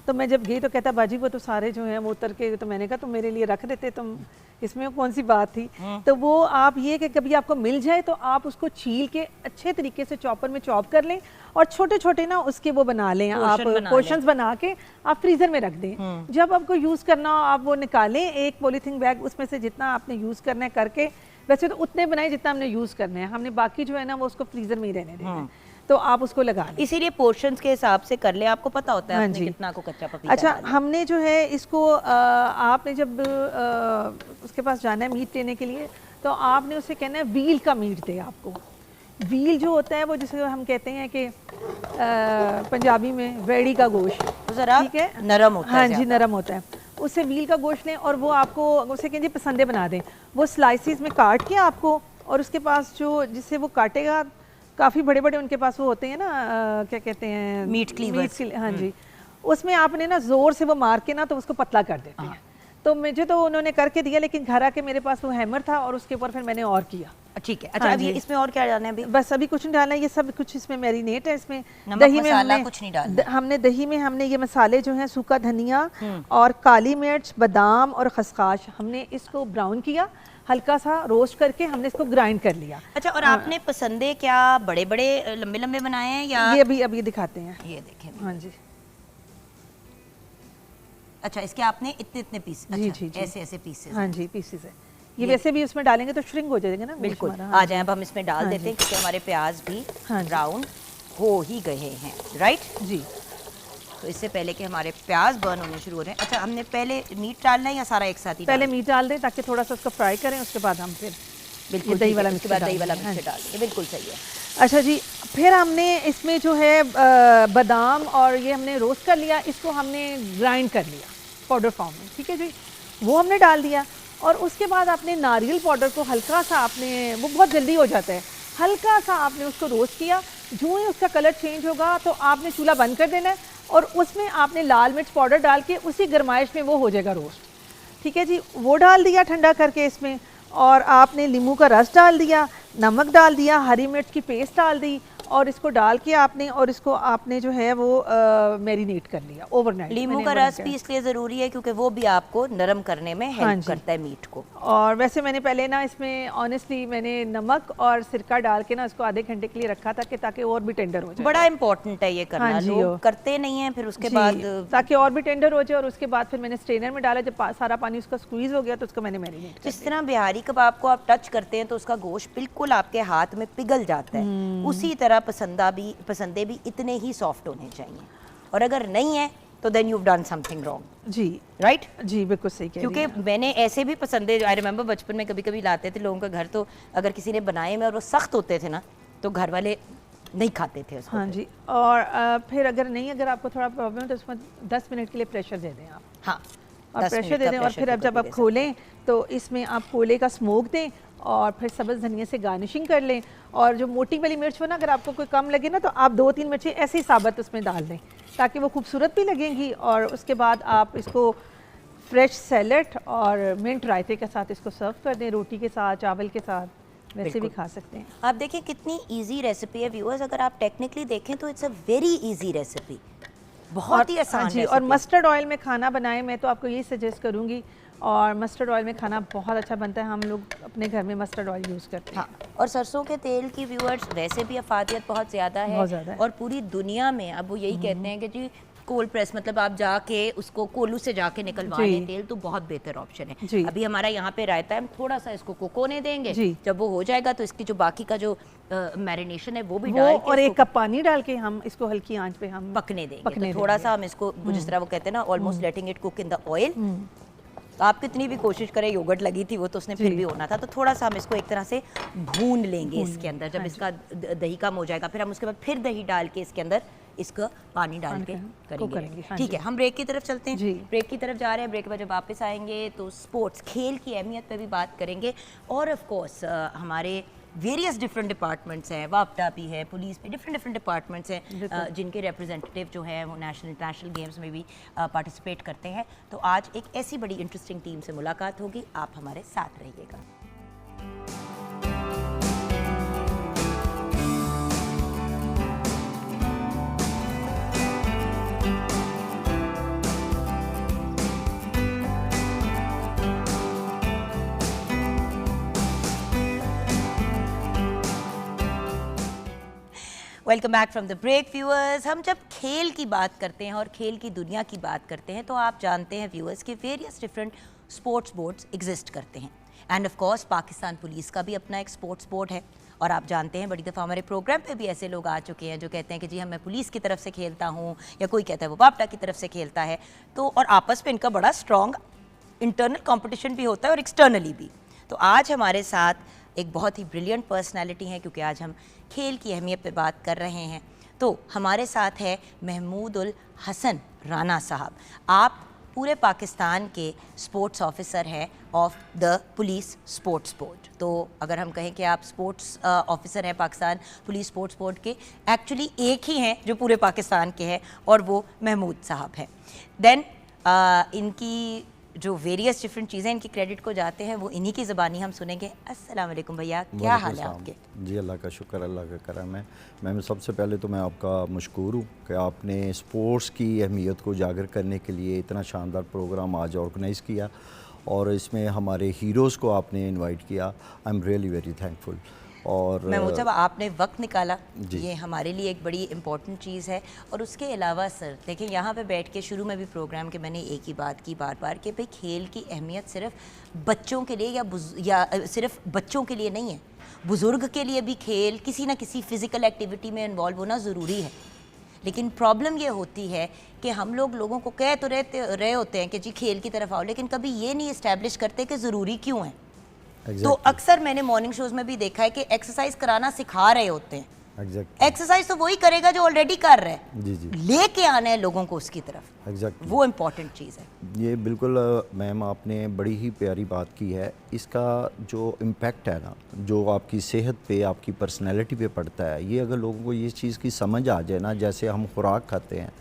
तो मैं जब गई तो कहता बाजी वो तो सारे जो हैं वो उतर के, तो मैंने कहा तुम मेरे लिए रख देते, तुम इसमें कौन सी बात थी। तो वो आप ये कि कभी आपको मिल जाए तो आप उसको छील के अच्छे तरीके से चॉपर में चॉप कर लें और छोटे छोटे ना उसके वो बना लें, आप पोर्शंस बना के आप फ्रीजर में रख दें। जब आपको यूज़ करना हो आप वो निकालें, एक पॉलीथीन बैग उसमें से जितना आपने यूज़ करना है करके, वैसे तो उतने बनाए जितना हमने यूज़ करना है, हमने बाकी जो है ना वो उसको फ्रीजर में ही रहने देना है, तो आप उसको लगा लें। इसीलिए पोर्शंस के हिसाब से कर ले, आपको पता होता है आपने कितना को कच्चा पपीता। अच्छा, हमने जो है इसको आपने जब उसके पास जाना है मीट लेने के लिए, तो आपने उसे कहना है व्हील का मीट दे आपको। व्हील जो होता है वो जिसे हम कहते हैं कि पंजाबी में वेड़ी का गोश्त, तो ज़रा ठीक है, नरम होता है। हाँ जी, नरम होता है। उससे व्हील का गोश्त लें और वो आपको उसे कहेंगे पसंदे बना दें, वो स्लाइसिस में काट के आपको, और उसके पास जो जिससे वो काटेगा, काफ़ी बड़े बड़े उनके पास वो होते हैं ना, क्या कहते हैं, मीट क्लीवर्स। हाँ जी, उसमें आपने ना ज़ोर से वो मार के ना तो उसको पतला कर देते हैं। तो मुझे तो उन्होंने करके दिया, लेकिन घर आके मेरे पास वो हैमर था और उसके ऊपर फिर मैंने और किया। ठीक है। अच्छा, हाँ अभी जी। इसमें और क्या डालना है अभी? बस अभी कुछ नहीं डालना है, ये सब कुछ इसमें मैरिनेट है। इसमें नमक, दही में मसाला हमने कुछ नहीं डालना। हमने दही में हमने ये मसाले जो हैं, सूखा धनिया और काली मिर्च, बादाम और खसखस, हमने इसको ब्राउन किया, हल्का सा रोस्ट करके हमने इसको ग्राइंड कर लिया। अच्छा, और आपने पसंदे क्या बड़े बड़े लंबे लंबे बनाए हैं या? ये अभी दिखाते हैं। ये देखें। हाँ जी, अच्छा, इसके आपने इतने इतने पीस, जी, अच्छा, जी, जी। ऐसे ऐसे पीसेस। हाँ जी, पीसीज है ये। वैसे भी उसमें डालेंगे तो श्रिंक हो जाएंगे ना। बिल्कुल। हमारा, आ जाए, अब हम इसमें डाल हाँ देते हैं क्योंकि हमारे प्याज भी हाँ जी। ब्राउन हो ही गए हैं, राइट? जी। तो इससे पहले कि हमारे प्याज बर्न होने शुरू हो रहे हैं, अच्छा, हमने पहले मीट डालना है या सारा एक साथ ही? पहले मीट डाल दें ताकि थोड़ा सा उसको फ्राई करें, उसके बाद हम फिर बिल्कुल दही वाला उसके बाद दही वाला मिक्सचर मिक्सचर डाल देंगे। बिल्कुल सही है। अच्छा जी, फिर हमने इसमें जो है बादाम और ये हमने रोस्ट कर लिया, इसको हमने ग्राइंड कर लिया पाउडर फॉर्म में, ठीक है जी, वो हमने डाल दिया। और उसके बाद आपने नारियल पाउडर को हल्का सा आपने, वो बहुत जल्दी हो जाता है, हल्का सा आपने उसको रोस्ट किया। जो ही उसका कलर चेंज होगा तो आपने चूल्हा बंद कर देना है और उसमें आपने लाल मिर्च पाउडर डाल के उसी गर्माइश में वो हो जाएगा रोस्ट, ठीक है जी। वो डाल दिया ठंडा करके इसमें, और आपने नींबू का रस डाल दिया, नमक डाल दिया, हरी मिर्च की पेस्ट डाल दी, और इसको डाल के आपने, और इसको आपने जो है वो मैरिनेट कर लिया ओवरनाइट। नींबू का रस भी इसलिए ज़रूरी है क्योंकि वो भी आपको नरम करने में हेल्प करता है मीट को। और वैसे मैंने पहले ना इसमें ऑनेस्टली मैंने नमक और सिरका डाल के ना इसको आधे घंटे के लिए रखा था कि ताकि और भी टेंडर हो जाए। बड़ा इंपॉर्टेंट है ये करना। हाँ जी, लोग करते नहीं हैं, फिर उसके बाद ताकि और भी टेंडर हो जाए। और उसके बाद फिर मैंने स्ट्रेनर में डाला, जब सारा पानी उसका स्क्वीज हो गया तो उसको मैंने मैरिनेट। जिस तरह बिहारी कबाब को आप टच करते हैं तो उसका गोश्त बिल्कुल आपके हाथ में पिघल जाता है, उसी तरह पसंदे भी इतने ही सॉफ्ट होने चाहिए। और अगर नहीं है तो then you have done something wrong. जी, राइट? जी, बिल्कुल सही कह रही हैं। क्योंकि मैंने ऐसे भी पसंदे, आई रिमेंबर बचपन में कभी कभी लाते थे लोगों के घर, तो अगर किसी ने बनाए में और वो सख्त होते थे ना तो घर वाले नहीं खाते थे उसको। हाँ जी। और फिर अगर आपको थोड़ा प्रॉब्लम है तो उसमें 10 मिनट के लिए प्रेशर दे दें आप। हाँ, और प्रेशर दे दें, और फिर अब जब आप खोलें तो इसमें आप कोयले का स्मोक दें और फिर सब्ज़ धनिया से गार्निशिंग कर लें। और जो मोटी वाली मिर्च हो ना, अगर आपको कोई कम लगे ना तो आप 2-3 मिर्चें ऐसे ही साबुत उसमें डाल दें ताकि वो खूबसूरत भी लगेंगी। और उसके बाद आप इसको फ्रेश सैलड और मिंट रायते के साथ इसको सर्व कर दें, रोटी के साथ, चावल के साथ, वैसे भी खा सकते हैं। आप देखिए कितनी इजी रेसिपी है व्यूअर्स। अगर आप टेक्निकली देखें तो it's a very easy recipe, बहुत ही आसान जी। और मस्टर्ड ऑयल में खाना बनाए, मैं तो आपको यही सजेस्ट करूँगी। और मस्टर्ड ऑयल में खाना बहुत अच्छा बनता है, हम लोग अपने घर में मस्टर्ड ऑयल यूज़ करते हैं। हाँ, और सरसों के तेल की व्यूअर्स वैसे भी अफादियत बहुत ज़्यादा है, और पूरी दुनिया में अब वो यही कहते हैं कि जी कोल्ड प्रेस, मतलब आप जाके उसको कोलू से जाके निकलवा लें तेल, तो बहुत बेहतर ऑप्शन है। अभी हमारा यहाँ पे रायता है, हम थोड़ा सा इसको कोकोने देंगे, जब वो हो जाएगा तो इसकी जो बाकी का जो मैरिनेशन है वो भी डाल के, और 1 कप पानी डाल के हम इसको हल्की आंच पे हम पकने देंगे। तो थोड़ा सा हम इसको, जिस तरह वो कहते हैं ना, almost letting it cook in the oil. आप कितनी भी कोशिश करें, योगर्ट लगी थी वो तो उसने फिर भी होना था, तो थोड़ा सा हम इसको एक तरह से भून लेंगे इसके अंदर। जब इसका दही कम हो जाएगा फिर हम उसके बाद फिर दही डाल के इसके अंदर इसका पानी डाल के करेंगे। ठीक है, हम ब्रेक की तरफ चलते हैं। ब्रेक की तरफ जा रहे हैं। ब्रेक के बाद जब वापस आएंगे तो स्पोर्ट्स, खेल की अहमियत पे भी बात करेंगे। और ऑफ कोर्स हमारे वेरियस डिफरेंट डिपार्टमेंट्स हैं, वापटा भी है, पुलिस भी, डिफरेंट डिपार्टमेंट्स हैं जिनके रिप्रेजेंटेटिव जो हैं वो नेशनल इंटरनेशनल गेम्स में भी पार्टिसिपेट करते हैं। तो आज एक ऐसी बड़ी इंटरेस्टिंग टीम से मुलाकात होगी, आप हमारे साथ रहिएगा। Welcome back from the break viewers. हम जब खेल की बात करते हैं और खेल की दुनिया की बात करते हैं तो आप जानते हैं व्यूअर्स कि various different sports boards exist करते हैं। End of course Pakistan police का भी अपना एक स्पोर्ट्स बोर्ड है। और आप जानते हैं बड़ी दफ़ा हमारे प्रोग्राम पे भी ऐसे लोग आ चुके हैं जो कहते हैं कि जी मैं पुलिस की तरफ से खेलता हूँ, या कोई कहता है वो वापटा की तरफ से खेलता है। तो और आपस में इनका बड़ा स्ट्रॉन्ग इंटरनल कॉम्पिटिशन भी होता है और एक्सटर्नली भी। तो आज हमारे साथ एक बहुत ही ब्रिलियंट पर्सनालिटी हैं, क्योंकि आज हम खेल की अहमियत पे बात कर रहे हैं। तो हमारे साथ है महमूद उल हसन राना साहब। आप पूरे पाकिस्तान के स्पोर्ट्स ऑफिसर हैं of the police sports board. तो अगर हम कहें कि आप स्पोर्ट्स ऑफिसर हैं पाकिस्तान पुलिस स्पोर्ट्स बोर्ड के, एक्चुअली एक ही हैं जो पूरे पाकिस्तान के हैं, और वो महमूद साहब हैं। देन इनकी जो वेरियस डिफरेंट चीज़ें इनकी क्रेडिट को जाते हैं वो इन्हीं की ज़बानी हम सुनेंगे। अस्सलाम वालेकुम भैया, क्या हाल है आपके? जी अल्लाह का शुक्र, अल्लाह का करम है। मैं सबसे पहले तो मैं आपका मशकूर हूँ कि आपने स्पोर्ट्स की अहमियत को उजागर करने के लिए इतना शानदार प्रोग्राम आज ऑर्गेनाइज़ किया और इसमें हमारे हीरोज़ को आपने इनवाइट किया। I am really very thankful. और महमूद साहब, आपने वक्त निकाला, जी। ये हमारे लिए एक बड़ी इंपॉर्टेंट चीज़ है। और उसके अलावा सर देखिए, यहाँ पे बैठ के शुरू में भी प्रोग्राम के मैंने एक ही बात की बार बार कि भाई खेल की अहमियत सिर्फ बच्चों के लिए या सिर्फ बच्चों के लिए नहीं है, बुज़ुर्ग के लिए भी खेल किसी ना किसी फ़िज़िकल एक्टिविटी में इन्वॉल्व होना ज़रूरी है। लेकिन प्रॉब्लम ये होती है कि हम लोगों को कह तो रहे होते हैं कि जी खेल की तरफ आओ, लेकिन कभी ये नहीं इस्टेब्लिश करते कि ज़रूरी क्यों है। तो अक्सर मैंने मॉर्निंग शोज में भी देखा है कि एक्सरसाइज कराना सिखा रहे होते हैं। एक्सरसाइज तो वही करेगा जो ऑलरेडी कर रहा है, जी जी, लेके आना है लोगों को उसकी तरफ। वो इम्पोर्टेंट चीज़ है। ये बिल्कुल मैम आपने बड़ी ही प्यारी बात की है। इसका जो इम्पैक्ट है ना, जो आपकी सेहत पे, आपकी पर्सनैलिटी पे पड़ता है, ये अगर लोगों को ये चीज़ की समझ आ जाए ना, जैसे हम खुराक खाते हैं,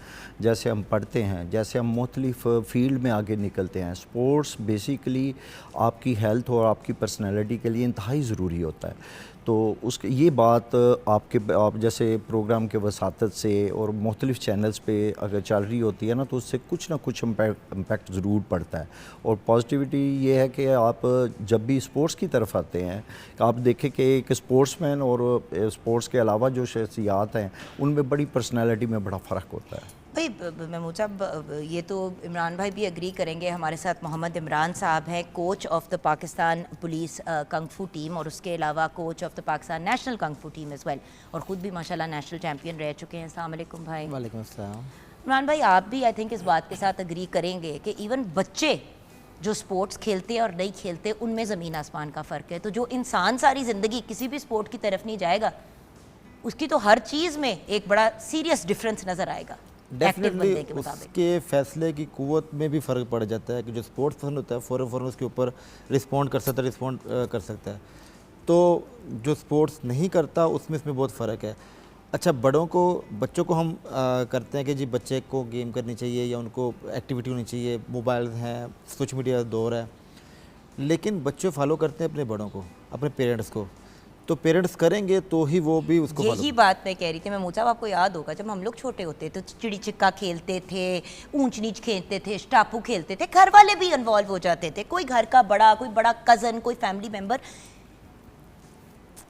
जैसे हम पढ़ते हैं, जैसे हम मुख्तलिफ फील्ड में आगे निकलते हैं, स्पोर्ट्स बेसिकली आपकी हेल्थ और आपकी पर्सनैलिटी के लिए इंतहाई ज़रूरी होता है। तो उसके ये बात आप जैसे प्रोग्राम के वसातत से और मुख्तलिफ़ चैनल्स पे अगर चल रही होती है ना, तो उससे कुछ ना कुछ इम्पैक्ट ज़रूर पड़ता है। और पॉजिटिविटी ये है कि आप जब भी स्पोर्ट्स की तरफ आते हैं, आप देखें कि एक स्पोर्ट्समैन और स्पोर्ट्स के अलावा जो शख्सियात हैं उनमें बड़ी पर्सनैलिटी में बड़ा फ़र्क होता है। भाई महमूद साहब, ये तो इमरान भाई भी एग्री करेंगे। हमारे साथ मोहम्मद इमरान साहब हैं, coach of the Pakistan police kung fu team, और उसके अलावा coach of the Pakistan national kung fu team as well, और ख़ुद भी माशाल्लाह नेशनल चैम्पियन रह चुके हैं। अस्सलाम वालेकुम भाई। वालेकुम अस्सलाम। इमरान भाई, आप भी आई थिंक इस बात के साथ एग्री करेंगे कि इवन बच्चे जो स्पोर्ट्स खेलते हैं और नहीं खेलते, उनमें ज़मीन आसमान का फ़र्क है। तो जो इंसान सारी ज़िंदगी किसी भी स्पोर्ट की तरफ नहीं जाएगा, उसकी तो हर चीज़ में एक बड़ा सीरियस डिफरेंस नज़र आएगा। डेफिनेटली उसके फैसले की कुव्वत में भी फ़र्क पड़ जाता है कि जो स्पोर्ट्स पसंद होता है फ़ौरन उसके ऊपर रिस्पॉन्ड कर सकता है। तो जो स्पोर्ट्स नहीं करता उसमें इसमें बहुत फ़र्क है। अच्छा, बच्चों को हम करते हैं कि जी बच्चे को गेम करनी चाहिए या उनको एक्टिविटी होनी चाहिए, मोबाइल हैं, सोशल मीडिया दौर है, लेकिन बच्चे फॉलो करते हैं अपने बड़ों को, अपने पेरेंट्स को। तो पेरेंट्स करेंगे तो ही वो भी उसको यही बात मैं कह रही थी। मैं मूसा, आपको याद होगा जब हम लोग छोटे होते तो चिड़ी छिक्का खेलते थे, ऊंच नीच खेलते थे, स्टापू खेलते थे, घर वाले भी इन्वॉल्व हो जाते थे। कोई घर का बड़ा, कोई बड़ा कज़न, कोई फैमिली मेम्बर,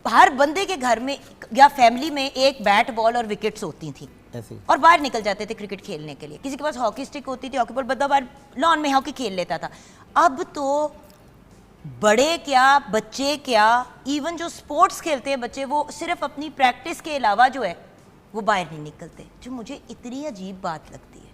हर बंदे के घर में या फैमिली में एक बैट बॉल और विकेट्स होती थी ऐसे, और बाहर निकल जाते थे क्रिकेट खेलने के लिए। किसी के पास हॉकी स्टिक होती थी, हॉकी बॉल, बंदा बाहर लॉन में हॉकी खेल लेता था। अब तो बड़े क्या, बच्चे क्या, इवन जो स्पोर्ट्स खेलते हैं बच्चे, वो सिर्फ अपनी प्रैक्टिस के अलावा जो है वो बाहर नहीं निकलते, जो मुझे इतनी अजीब बात लगती है।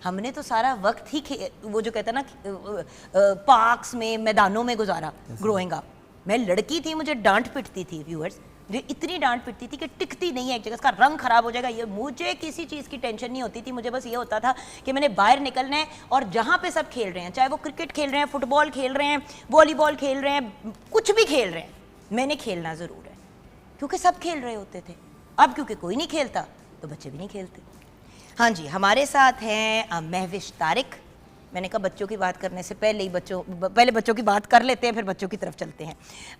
हमने तो सारा वक्त ही वो जो कहते हैं ना पार्क्स में, मैदानों में गुजारा ग्रोइंग अप। मैं लड़की थी, मुझे डांट पिटती थी व्यूअर्स, मुझे इतनी डांट पिटती थी कि टिकती नहीं है एक जगह, इसका रंग खराब हो जाएगा। ये मुझे किसी चीज़ की टेंशन नहीं होती थी, मुझे बस ये होता था कि मैंने बाहर निकलना है, और जहाँ पे सब खेल रहे हैं, चाहे वो क्रिकेट खेल रहे हैं, फुटबॉल खेल रहे हैं, वॉलीबॉल खेल रहे हैं, कुछ भी खेल रहे हैं, मैंने खेलना ज़रूर है, क्योंकि सब खेल रहे होते थे। अब क्योंकि कोई नहीं खेलता तो बच्चे भी नहीं खेलते। हाँ जी, हमारे साथ हैं महविश तारिक। मैंने कहा बच्चों की बात करने से पहले बच्चों की बात कर लेते हैं, फिर बच्चों की तरफ चलते हैं।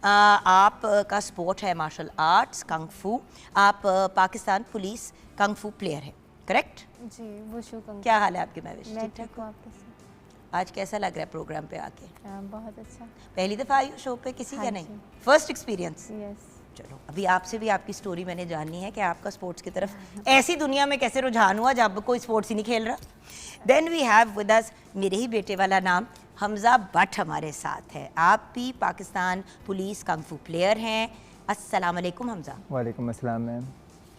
आप का स्पोर्ट है मार्शल आर्ट्स, कंग फू। आप पाकिस्तान पुलिस कंग फू प्लेयर हैं, करेक्ट? जी, वुशु कंग। क्या हाल है आपके महविश? मैं ठीक हूँ, आपके साथ? आज कैसा लग रहा है प्रोग्राम पे आके? बहुत अच्छा। पहली दफ़ा आई हो शो पे? किसी हाँ का नहीं, फर्स्ट एक्सपीरियंस? यस। चलो, अभी आपसे भी आपकी स्टोरी मैंने जाननी है कि आपका स्पोर्ट्स की तरफ ऐसी दुनिया में कैसे रुझान हुआ जब कोई स्पोर्ट्स ही नहीं खेल रहा। Then we have with us, मेरे ही बेटे वाला नाम, हमजा भट्ट हमारे साथ है। आप भी पाकिस्तान पुलिस कंग फू प्लेयर हैं। अस्सलाम वालेकुम हमजा। वालेकुम अस्सलाम मैम।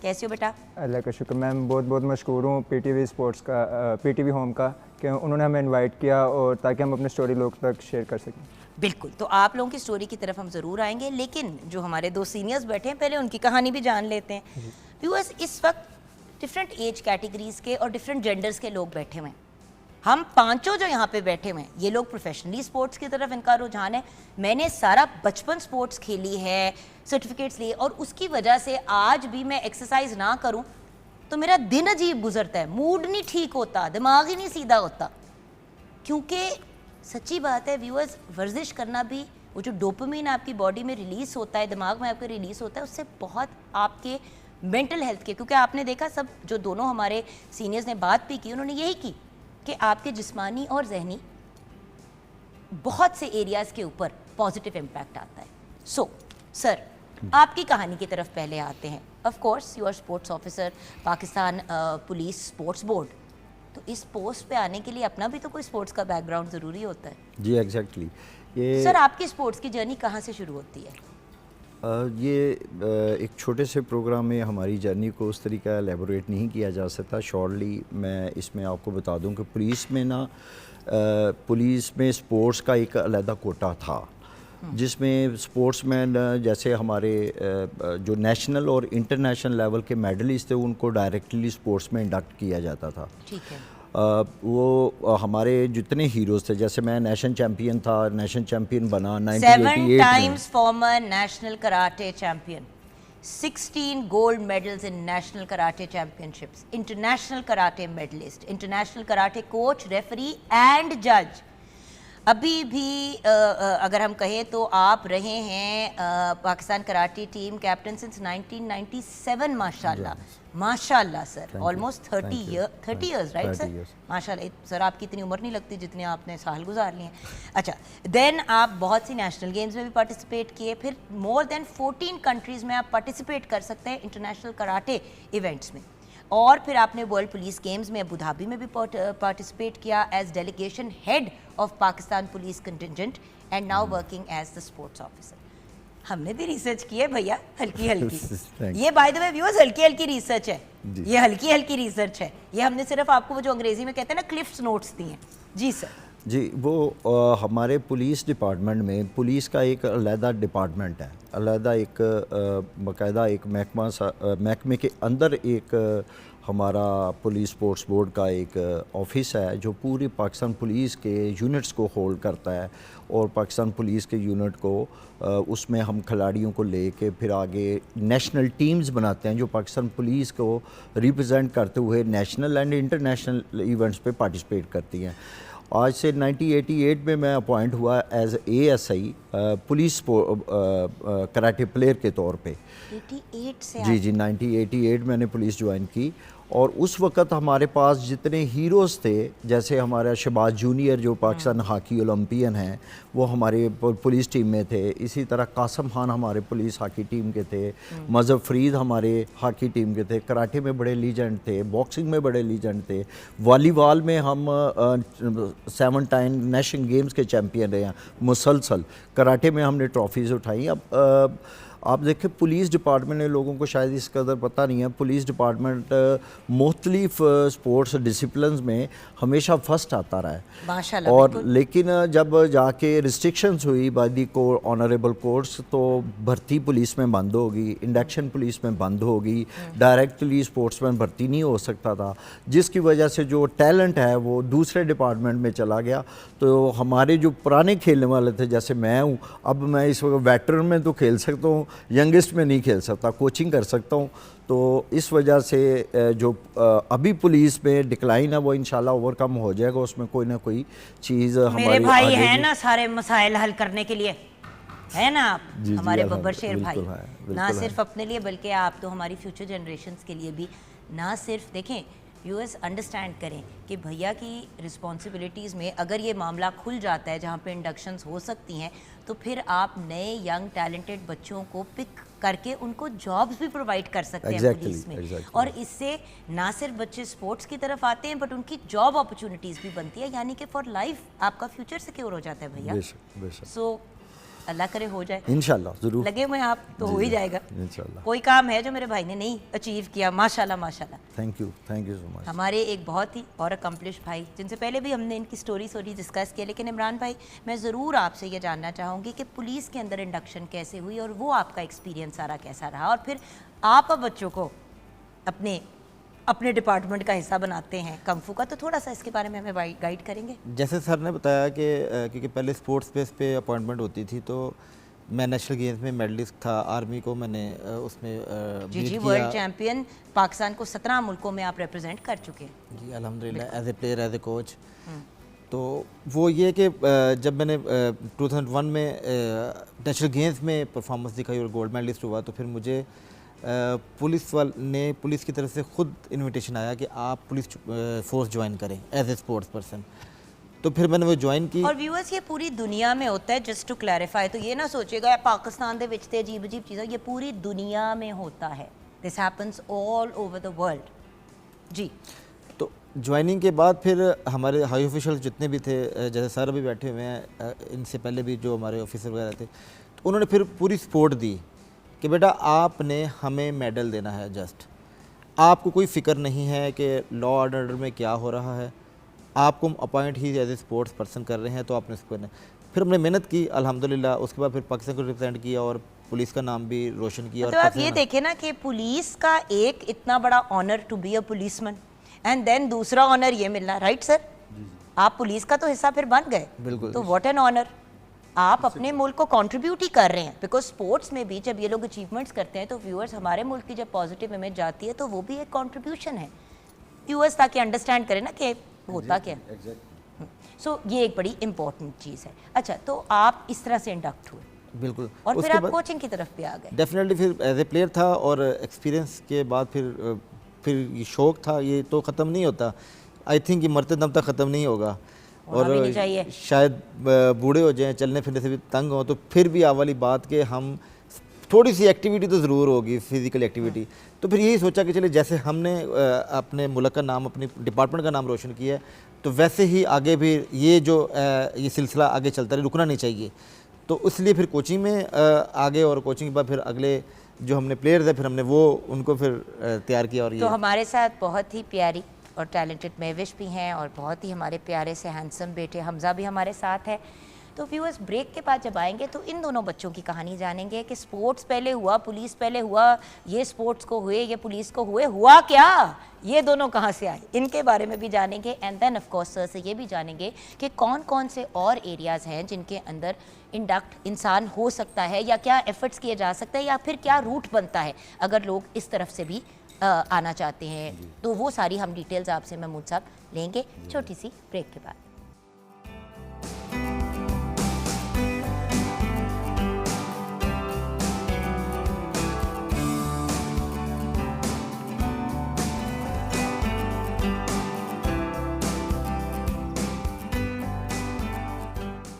कैसे हो बेटा? अल्लाह का शुक्र मैम, बहुत बहुत मशकूर हूँ पीटीवी स्पोर्ट्स का, पीटीवी होम का, कि उन्होंने हमें इनवाइट किया और ताकि हम अपनी स्टोरी लोग तक शेयर कर सकें। बिल्कुल, तो आप लोगों की स्टोरी की तरफ हम ज़रूर आएंगे, लेकिन जो हमारे दो सीनियर्स बैठे हैं पहले उनकी कहानी भी जान लेते हैं। व्यूअर्स, इस वक्त डिफरेंट एज कैटेगरीज के और डिफरेंट जेंडर्स के लोग बैठे हुए हैं। हम पांचों जो यहाँ पे बैठे हुए हैं, ये लोग प्रोफेशनली स्पोर्ट्स की तरफ इनका रुझान है। मैंने सारा बचपन स्पोर्ट्स खेली है, सर्टिफिकेट्स लिए, और उसकी वजह से आज भी मैं एक्सरसाइज ना करूँ तो मेरा दिन अजीब गुजरता है, मूड नहीं ठीक होता, दिमाग ही नहीं सीधा होता। क्योंकि सच्ची बात है व्यूअर्स, वर्जिश करना भी, वो जो डोपामिन आपकी बॉडी में रिलीज होता है, दिमाग में आपके रिलीज होता है, उससे बहुत आपके मेंटल हेल्थ के, क्योंकि आपने देखा सब जो दोनों हमारे सीनियर्स ने बात भी की, उन्होंने यही की कि आपके जिस्मानी और जहनी बहुत से एरियाज के ऊपर पॉजिटिव इम्पैक्ट आता है। सो सर, आपकी कहानी की तरफ पहले आते हैं। Of course you are sports officer, Pakistan police sports board, तो इस पोस्ट पे आने के लिए अपना भी तो कोई स्पोर्ट्स का बैकग्राउंड ज़रूरी होता है। जी एग्जैक्टली। ये सर, आपकी स्पोर्ट्स की जर्नी कहाँ से शुरू होती है? एक छोटे से प्रोग्राम में हमारी जर्नी को उस तरीका एलेबोरेट नहीं किया जा सकता। शॉर्टली मैं इसमें आपको बता दूं कि पुलिस में ना, पुलिस में स्पोर्ट्स का एक अलग कोटा था, जिसमें स्पोर्ट्समैन जैसे हमारे जो नेशनल और इंटरनेशनल लेवल के मेडलिस्ट थे उनको डायरेक्टली स्पोर्ट्स में इंडक्ट किया जाता था। ठीक है। वो हमारे जितने हीरोज़ थे, जैसे मैं नेशन चैम्पियन था, नेशन चैम्पियन बना 7 1988 times former national karate champion, 16 gold medals in national karate championships, international karate medalist, international karate coach, referee and जज। अभी भी अगर हम कहें तो आप रहे हैं Pakistan karate team captain since 1997। माशाल्लाह sir, almost 30 years, right sir? माशाल्लाह सर, आपकी इतनी उम्र नहीं लगती जितने आपने साल गुजार लिए हैं। अच्छा, देन आप बहुत सी नेशनल गेम्स में भी पार्टिसिपेट किए, फिर मोर देन 14 कंट्रीज़ में आप पार्टिसिपेट कर सकते हैं इंटरनेशनल कराटे इवेंट्स में, और फिर आपने वर्ल्ड पुलिस गेम्स में अबू धाबी में भी पार्टिसिपेट किया as delegation head of Pakistan police contingent and now working as the sports officer. हमने भी रिसर्च की है भैया, हल्की हल्की। ये बाय द वे व्यूअर्स, हल्की हल्की रिसर्च है, ये हल्की हल्की रिसर्च है। ये हमने सिर्फ आपको वो जो अंग्रेजी में कहते हैं ना क्लिफ्स नोट्स दिए हैं। जी सर। जी, वो हमारे पुलिस डिपार्टमेंट में पुलिस का एक अलहदा डिपार्टमेंट है, अलहदा एक बाकायदा एक महकमे के अंदर एक हमारा पुलिस स्पोर्ट्स बोर्ड का एक ऑफिस है जो पूरी पाकिस्तान पुलिस के यूनिट्स को होल्ड करता है, और पाकिस्तान पुलिस के यूनिट को उसमें हम खिलाड़ियों को लेके फिर आगे नेशनल टीम्स बनाते हैं जो पाकिस्तान पुलिस को रिप्रेजेंट करते हुए नेशनल एंड इंटरनेशनल इवेंट्स पे पार्टिसिपेट करती हैं। आज से 1988 में मैं अपॉइंट हुआ as ASI police karate player के तौर पे। 88 से जी 1988 मैंने पुलिस ज्वाइन की, और उस वक़्त हमारे पास जितने हीरोज़ थे, जैसे हमारा शहबाज जूनियर जो पाकिस्तान हॉकी ओलंपियन हैं, वो हमारे पुलिस टीम में थे। इसी तरह कासम खान हमारे पुलिस हॉकी टीम के थे, मज़हब फरीद हमारे हॉकी टीम के थे, कराटे में बड़े लीजेंड थे, बॉक्सिंग में बड़े लीजेंड थे, वॉलीबॉल में हम 7 टाइम नेशनल गेम्स के चैम्पियन रहे हैं मुसलसल, कराटे में हमने ट्रॉफीज़ उठाई। अब आप देखें पुलिस डिपार्टमेंट ने, लोगों को शायद इस कदर पता नहीं है, पुलिस डिपार्टमेंट मुख्तलिफ स्पोर्ट्स डिसिप्लिन में हमेशा फर्स्ट आता रहा है माशाल्लाह। और लेकिन जब जाके रिस्ट्रिक्शंस हुई बाय दी को ऑनरेबल कोर्ट्स, तो भर्ती पुलिस में बंद होगी, इंडक्शन पुलिस में बंद होगी, डायरेक्टली स्पोर्ट्समैन भर्ती नहीं हो सकता था, जिसकी वजह से जो टैलेंट है वो दूसरे डिपार्टमेंट में चला गया। तो हमारे जो पुराने खेलने वाले थे, जैसे मैं हूँ, अब मैं इस वक्त वेटरन में तो खेल सकता हूँ, यंगेस्ट में नहीं खेल सकता, कोचिंग कर सकता हूँ। तो इस वजह से जो अभी पुलिस में डिक्लाइन है वो इंशाल्लाह ओवरकम हो जाएगा, उसमें कोई ना कोई चीज़ हमारी मेरे भाई हैं ना सारे मसाइल हल करने के लिए, है ना आप? जी, हमारे जी, बब्बर शेर भाई, बिल्कुल ना है। सिर्फ अपने लिए बल्कि आप तो हमारी फ्यूचर जनरेशन्स के लिए भी, ना सिर्फ देखें व्यूअर्स अंडरस्टैंड करें कि भैया की रिस्पॉन्सिबिलिटीज़ में अगर ये मामला खुल जाता है जहाँ पे इंडक्शंस हो सकती हैं, तो फिर आप नए यंग टैलेंटेड बच्चों को पिक करके उनको जॉब्स भी प्रोवाइड कर सकते हैं पुलिस में। और इससे ना सिर्फ बच्चे स्पोर्ट्स की तरफ आते हैं बट उनकी जॉब अपॉर्चुनिटीज़ भी बनती है, यानी कि फॉर लाइफ आपका फ्यूचर सिक्योर हो जाता है भैया। सो अल्लाह करे हो जाए, इंशाल्लाह ज़रूर लगे हुए आप तो हो ही जाएगा। इंशाल्लाह। कोई काम है जो मेरे भाई ने नहीं अचीव किया, माशाल्लाह माशाल्लाह। Thank you so much. हमारे एक बहुत ही और अकम्पलिश भाई जिनसे पहले भी हमने इनकी स्टोरी डिस्कस किया, लेकिन इमरान भाई मैं ज़रूर आपसे ये जानना चाहूँगी कि पुलिस के अंदर इंडक्शन कैसे हुई और वो आपका एक्सपीरियंस सारा कैसा रहा, और फिर आप अब बच्चों को अपने डिपार्टमेंट का हिस्सा बनाते हैं कंफू का, तो थोड़ा सा इसके बारे में हमें गाइड करेंगे। जैसे सर ने बताया कि क्योंकि पहले स्पोर्ट्स बेस पे अपॉइंटमेंट होती थी, तो मैं नेशनल गेम्स में मेडलिस्ट था, आर्मी को मैंने उसमें जी वर्ल्ड चैंपियन, पाकिस्तान को 17 मुल्कों में आप रिप्रेजेंट कर चुके हैं। जी अल्हम्दुलिल्लाह, as a player, as a coach. तो वो ये कि जब मैंने 2001 में नेशनल गेम्स में परफॉर्मेंस दिखाई और गोल्ड मेडलिस्ट हुआ, तो फिर मुझे पुलिस की तरफ से खुद इनविटेशन आया कि आप पुलिस फोर्स ज्वाइन करें एज ए स्पोर्ट्स पर्सन। तो फिर मैंने वो ज्वाइन की। और व्यूअर्स ये पूरी दुनिया में होता है, जस्ट टू क्लैरिफाई, तो ये ना सोचेगा पाकिस्तान दे विच ते अजीब अजीब चीज़ें, ये पूरी दुनिया में होता है, this happens all over the world. जी तो ज्वाइनिंग के बाद फिर हमारे हाई ऑफिशियल जितने भी थे, जैसे सर अभी बैठे हुए हैं, इनसे पहले भी जो हमारे ऑफिसर वगैरह थे, तो उन्होंने फिर पूरी सपोर्ट दी कि बेटा आपने हमें मेडल देना है, जस्ट आपको कोई फ़िक्र नहीं है कि लॉ ऑर्डर में क्या हो रहा है, आपको हम अपॉइंट ही एज ए स्पोर्ट्स पर्सन कर रहे हैं, तो आपने उसको करना है। फिर हमने मेहनत की अल्हम्दुलिल्लाह, उसके बाद फिर पाकिस्तान को रिप्रेजेंट किया और पुलिस का नाम भी रोशन किया। तो आप ये देखें ना कि पुलिस का एक इतना बड़ा honour to be a policeman, and then दूसरा ऑनर ये मिलना, राइट सर? आप पुलिस का तो हिस्सा फिर बन गए, बिल्कुल। तो व्हाट एन ऑनर, आप अपने मुल्क को कंट्रीब्यूट ही कर रहे हैं, बिकॉज स्पोर्ट्स में भी जब ये लोग अचीवमेंट्स करते हैं तो व्यूअर्स हमारे मुल्क की जब पॉजिटिव इमेज जाती है तो वो भी एक कंट्रीब्यूशन है व्यूअर्स, ताकि अंडरस्टैंड करें ना कि होता क्या। सो ये एक बड़ी इंपॉर्टेंट चीज़ है। अच्छा, तो आप इस तरह से इंडक्ट हुए, बिल्कुल, और फिर आप कोचिंग की तरफ भी आ गए। डेफिनेटली फिर एज ए प्लेयर था, और एक्सपीरियंस के बाद फिर ये शौक़ था, ये तो ख़त्म नहीं होता। आई थिंक ये मरते दम तक ख़त्म नहीं होगा, और शायद बूढ़े हो जाएं, चलने फिरने से भी तंग हो, तो फिर भी वाली बात कि हम थोड़ी सी एक्टिविटी तो ज़रूर होगी, फिज़िकल एक्टिविटी। तो फिर यही सोचा कि चले जैसे हमने अपने मुल्क का नाम, अपनी डिपार्टमेंट का नाम रोशन किया है, तो वैसे ही आगे भी ये सिलसिला आगे चलता रहे, रुकना नहीं चाहिए। तो इसलिए फिर कोचिंग में आगे, और कोचिंग के बाद फिर अगले जो हमने प्लेयर्स हैं, फिर हमने उनको फिर तैयार किया। और तो हमारे साथ बहुत ही प्यारी और टैलेंटेड महविश भी हैं, और बहुत ही हमारे प्यारे से हैंडसम बेटे हमज़ा भी हमारे साथ है। तो व्यूअर्स ब्रेक के बाद जब आएंगे तो इन दोनों बच्चों की कहानी जानेंगे कि स्पोर्ट्स पहले हुआ, पुलिस पहले हुआ, ये स्पोर्ट्स को हुए, ये पुलिस को हुआ क्या, ये दोनों कहाँ से आए, इनके बारे में भी जानेंगे। And then of course sir से ये भी जानेंगे कि कौन कौन से और एरियाज़ हैं जिनके अंदर इंडक्ट इंसान हो सकता है, या क्या एफर्ट्स किए जा सकते हैं, या फिर क्या रूट बनता है अगर लोग इस तरफ से भी आना चाहते हैं। तो वो सारी हम डिटेल्स आपसे महमूद साहब लेंगे छोटी सी ब्रेक के बाद।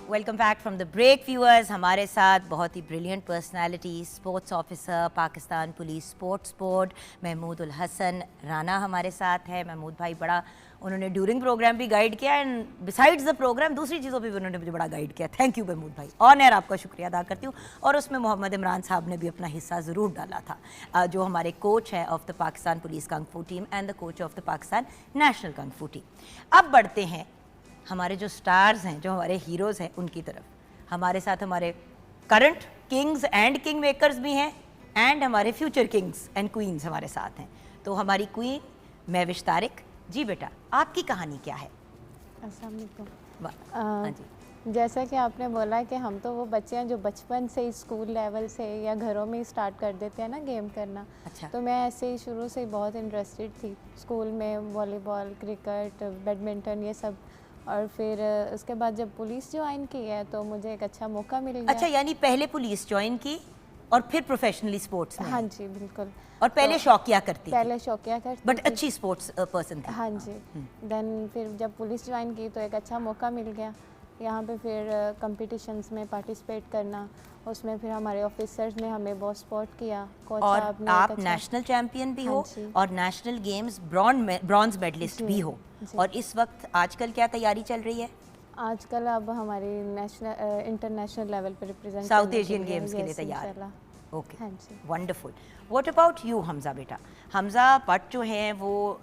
Welcome back from the break viewers. हमारे साथ बहुत ही brilliant personality, sports officer, Pakistan police sports board, Mahmood ul Hasan Rana हमारे साथ है। महमूद भाई बड़ा उन्होंने ड्यूरिंग प्रोग्राम भी गाइड किया, एंड बिसाइड्स द प्रोग्राम दूसरी चीज़ों पे भी उन्होंने मुझे बड़ा गाइड किया। थैंक यू महमूद भाई, ऑन एयर आपका शुक्रिया अदा करती हूँ। और उसमें मोहम्मद इमरान साहब ने भी अपना हिस्सा ज़रूर डाला था, जो हमारे कोच है of the Pakistan police kung fu team and the coach of the Pakistan national kung fu team. अब बढ़ते हैं हमारे जो स्टार्स हैं, जो हमारे हीरोज़ हैं, उनकी तरफ। हमारे साथ हमारे current Kings and king makers भी हैं, एंड हमारे फ्यूचर किंग्स एंड क्वींस हमारे साथ हैं। तो हमारी क्वीन महविश तारिक जी, बेटा आपकी कहानी क्या है? अस्सलाम वालेकुम। हाँ जी, जैसा कि आपने बोला कि हम तो वो बच्चे हैं जो बचपन से ही स्कूल लेवल से या घरों में ही स्टार्ट कर देते हैं ना गेम करना। अच्छा। तो मैं ऐसे ही शुरू से बहुत इंटरेस्टेड थी स्कूल में, वॉलीबॉल, क्रिकेट, बैडमिंटन, ये सब। और फिर उसके बाद जब पुलिस ज्वाइन की है तो मुझे एक अच्छा मौका मिल गया। अच्छा, यानी पहले पुलिस ज्वाइन की और फिर प्रोफेशनली स्पोर्ट्स में? हाँ जी बिल्कुल। और पहले शौकिया करती पहले शौकिया करती बट थी। अच्छी स्पोर्ट्स पर्सन थी? हाँ जी। देन फिर जब पुलिस ज्वाइन की तो एक अच्छा मौका मिल गया यहाँ पे फिर कंपटीशंस में पार्टिसिपेट करना। उसमें फिर हमारे ऑफिसर्स ने हमें बहुत सपोर्ट किया। कोच और साहब ने आप एक अच्छा- नेशनल चैंपियन भी हो हाँ जी। और नेशनल गेम्स ब्रॉन्ज मेडलिस्ट भी हो। जी। और इस वक्त आजकल क्या तैयारी चल रही है? आजकल अब हमारी नेशनल इंटरनेशनल लेवल पे रिप्रेजेंट साउथ एशियन गेम्स के लिए तैयार है। ओके, हाँ जी। Wonderful. What about you Hamza बेटा? हमजा भट्ट जो हैं वो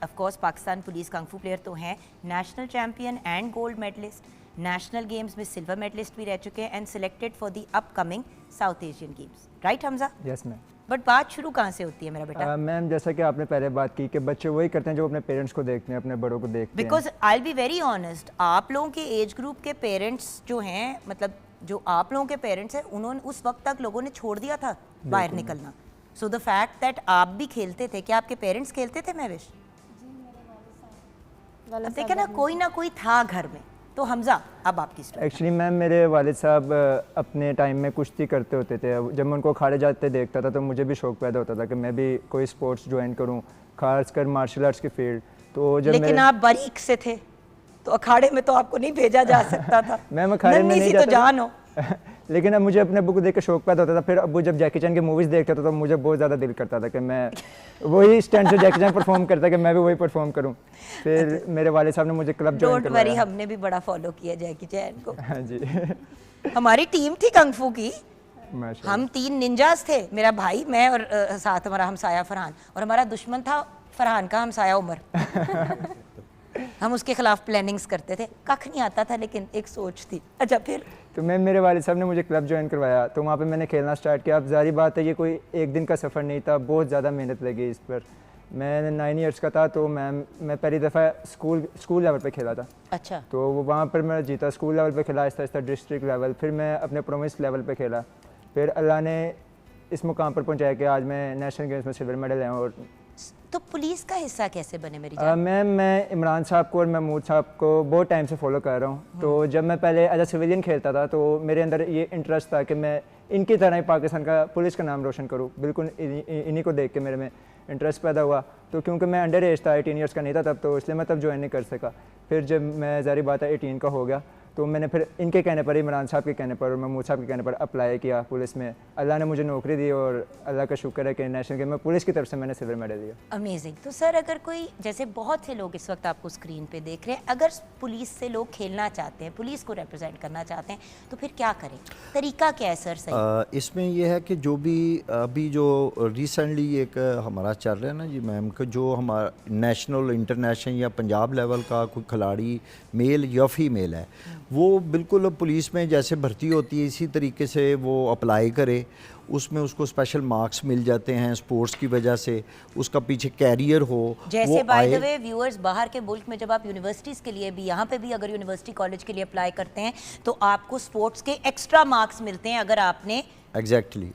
of course Pakistan police kung fu player तो हैं, national champion and gold medalist, national games में सिल्वर मेडलिस्ट भी रह चुके हैं and selected for the upcoming South Asian games, right Hamza? Yes ma'am. But बात शुरू कहाँ से होती है मेरा बेटा? मैम जैसा कि आपने पहले बात की कि बच्चे वही करते हैं जो अपने पेरेंट्स को देखते हैं, अपने बड़ों को देखते हैं। Because I be very honest, आप लोगों के एज ग्रुप के पेरेंट्स जो हैं, मतलब जो आप लोगों के पेरेंट्स हैं, उन्होंने उस वक्त तक लोगों ने छोड़ दिया था बाहर निकलना। सो द फैक्ट दैट आप भी खेलते थे, क्या आपके पेरेंट्स खेलते थे महविश? अब देखिए ना कोई था घर में। तो हमजा अब आपकी स्टोरी। एक्चुअली मैम मेरे वालिद साहब अपने टाइम में कुश्ती करते होते थे। जब मैं उनको अखाड़े जाते देखता था तो मुझे भी शौक पैदा होता था कि मैं भी कोई स्पोर्ट्स ज्वाइन करूं, खासकर मार्शल आर्ट्स की फील्ड। तो जब लेकिन आप बारीक से थे तो अखाड़े में तो आपको नहीं भेजा जा सकता था। मैम अखाड़े में नहीं तो जाता जान हो। लेकिन अब मुझे अपने अब्बू को देख के शौक पैदा होता था। फिर अब्बू जब जैकी चैन की मूवीज़ देखता था तो मुझे बहुत ज़्यादा दिल करता था कि मैं वही स्टैंड से जैकी चैन परफॉर्म करता कि मैं भी वही परफॉर्म करूं। फिर मेरे वाले साहब ने मुझे क्लब ज्वाइन डोंट वरी, करवाया। हमने भी बड़ा फॉलो किया जैकी चैन को। हाँ जी। हमारी टीम थी कंगफू की, माशाल्लाह। हम 3 निंजास थे, मेरा भाई, मैं और साथ हमारा हमसाया फरहान, और हमारा दुश्मन था फरहान का हमसाया उमर। हम उसके खिलाफ प्लानिंग्स करते थे, कख नहीं आता था लेकिन एक सोच थी। अच्छा फिर? तो मैं मेरे वालिद साहब ने मुझे क्लब ज्वाइन करवाया तो वहाँ पे मैंने खेलना स्टार्ट किया। अब जारी बात है ये कोई एक दिन का सफ़र नहीं था, बहुत ज़्यादा मेहनत लगी इस पर। मैं 9 ईयर्स का था तो मैं पहली दफ़ा स्कूल लेवल पे खेला था। अच्छा। तो वहाँ पर मैं जीता, स्कूल लेवल पे खेला, आहिस्ता आहिस्ता डिस्ट्रिक्ट लेवल, फिर मैं अपने प्रोविंस लेवल पे खेला। फिर अल्लाह ने इस मुकाम पर पहुँचाया कि आज मैं नेशनल गेम्स में सिल्वर मेडल है। और तो पुलिस का हिस्सा कैसे बने मेरी जान? मैं इमरान साहब को और महमूद साहब को बहुत टाइम से फॉलो कर रहा हूँ। तो जब मैं पहले एज अ सिविलियन खेलता था तो मेरे अंदर ये इंटरेस्ट था कि मैं इनकी तरह ही पाकिस्तान का पुलिस का नाम रोशन करूँ। बिल्कुल इन्हीं को देख के मेरे में इंटरेस्ट पैदा हुआ। तो क्योंकि मैं अंडर एज था, 18 ईयर्स का नहीं था तब, तो इसलिए मैं तब ज्वाइन नहीं कर सका। फिर जब मैं ज़ाहिर बात है 18 का हो गया तो मैंने फिर इनके कहने पर, इमरान साहब के कहने पर और महमूद साहब के कहने पर अप्लाई किया पुलिस में। अल्लाह ने मुझे नौकरी दी और अल्लाह का शुक्र है कि नेशनल गेम में पुलिस की तरफ से मैंने सिल्वर मेडल दिया। अमेजिंग। तो सर अगर कोई, जैसे बहुत से लोग इस वक्त आपको स्क्रीन पे देख रहे हैं, अगर पुलिस से लोग खेलना चाहते हैं, पुलिस को रिप्रेजेंट करना चाहते हैं, तो फिर क्या करें? तरीका क्या है सर सही? इसमें यह है कि जो भी अभी जो रिसेंटली एक हमारा चल रहा है ना जी मैम, कि जो हमारा नेशनल, इंटरनेशनल या पंजाब लेवल का कोई खिलाड़ी मेल या फीमेल है, वो बिल्कुल पुलिस में जैसे भर्ती होती है इसी तरीके से वो अप्लाई करे। उसमें उसको स्पेशल मार्क्स मिल जाते हैं स्पोर्ट्स की वजह से, उसका पीछे कैरियर हो। जैसे बाय द वे व्यूअर्स, बाहर के मुल्क में जब आप यूनिवर्सिटीज़ के लिए भी, यहाँ पे भी अगर यूनिवर्सिटी कॉलेज के लिए अप्लाई करते हैं तो आपको स्पोर्ट्स के एक्स्ट्रा मार्क्स मिलते हैं अगर आपने एग्जैक्टली।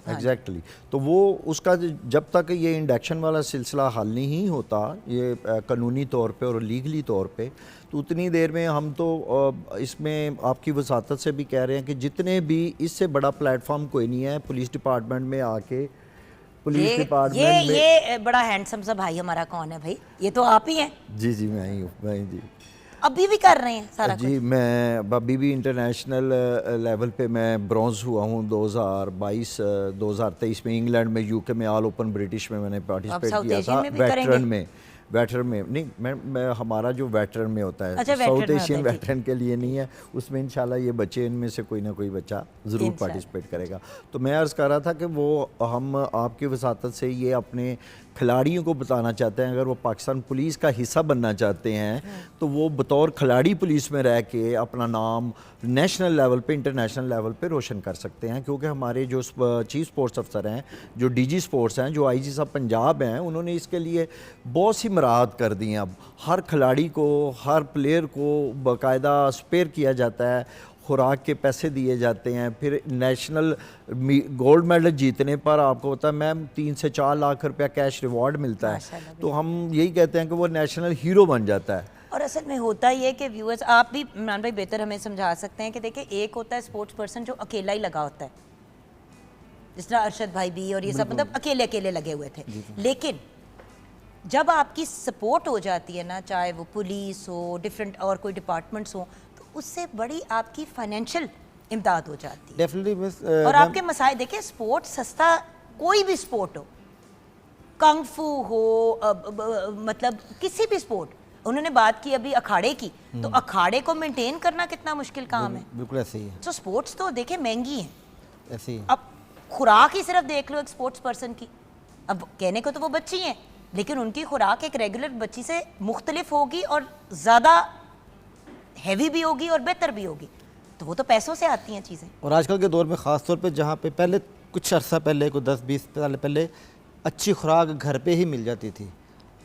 तो वो उसका जब तक ये इंडक्शन वाला सिलसिला हल नहीं होता, ये कानूनी तौर पे और लीगली तौर पे, तो उतनी देर में हम तो इसमें आपकी वसातत से भी कह रहे हैं कि जितने भी, इससे बड़ा प्लेटफॉर्म कोई नहीं है पुलिस डिपार्टमेंट में आके। पुलिस डिपार्टमेंट में ये बड़ा हैंडसम सा भाई हमारा कौन है भाई? ये तो आप ही हैं। जी मैं ही हूँ, मैं ही जी। अभी भी कर रहे हैं सारा जी कुछ? मैं अभी भी इंटरनेशनल लेवल पे मैं ब्रॉन्ज हुआ हूँ 2023 में इंग्लैंड में, यूके में, ऑल ओपन ब्रिटिश में मैंने पार्टिसिपेट किया था। वेटरन में नहीं, मैं हमारा जो वेटरन में होता है, अच्छा, साउथ एशियन वेटरन के लिए नहीं है, उसमें इंशाल्लाह ये बच्चे, इनमें से कोई ना कोई बच्चा ज़रूर पार्टिसिपेट करेगा। तो मैं अर्ज़ कर रहा था कि वो हम आपकी वसातत से ये अपने खिलाड़ियों को बताना चाहते हैं, अगर वो पाकिस्तान पुलिस का हिस्सा बनना चाहते हैं तो वो बतौर खिलाड़ी पुलिस में रह के अपना नाम नेशनल लेवल पे, इंटरनेशनल लेवल पे रोशन कर सकते हैं। क्योंकि हमारे जो चीफ स्पोर्ट्स अफसर हैं, जो डीजी स्पोर्ट्स हैं, जो आईजी साहब पंजाब हैं, उन्होंने इसके लिए बहुत सी मराहत कर दी हैं। अब हर खिलाड़ी को, हर प्लेयर को बाकायदा स्पेयर किया जाता है, खुराक के पैसे दिए जाते हैं। फिर नेशनल गोल्ड मेडल जीतने पर आपको पता है मैम 3 से 4 लाख रुपया कैश रिवॉर्ड मिलता है। तो हम यही कहते हैं कि वो नेशनल हीरो बन जाता है। और असल में होता ये कि व्यूअर्स, आप भी इमरान भाई बेहतर हमें समझा सकते हैं कि देखिए, एक होता है स्पोर्ट्स पर्सन जो अकेला ही लगा होता है, जिस तरह अरशद भाई भी और ये सब, मतलब अकेले अकेले लगे हुए थे। लेकिन जब आपकी सपोर्ट हो जाती है ना, चाहे वो पुलिस हो, डिफरेंट और कोई डिपार्टमेंट्स हो, तो उससे बड़ी आपकी फाइनेंशियल इमदाद हो जाती है। Definitely miss. और आपके मसाइल देखिए, स्पोर्ट सस्ता, कोई भी स्पोर्ट हो, कंग फू हो, मतलब किसी भी स्पोर्ट, उन्होंने बात की अभी अखाड़े की, तो अखाड़े को मेंटेन करना कितना मुश्किल काम है। बिल्कुल ऐसे ही है, तो स्पोर्ट्स तो देखे महंगी है, ऐसे ही है। अब खुराक ही सिर्फ देख लो एक स्पोर्ट्स पर्सन की, अब कहने को तो वो बच्ची हैं लेकिन उनकी खुराक एक रेगुलर बच्ची से मुख्तलिफ होगी और ज़्यादा हैवी भी होगी और बेहतर भी होगी, तो वो तो पैसों से आती हैं चीज़ें। और आजकल के दौर में ख़ास तौर पे जहाँ पे पहले कुछ अर्सा पहले को 10-20 साल पहले अच्छी खुराक घर पे ही मिल जाती थी,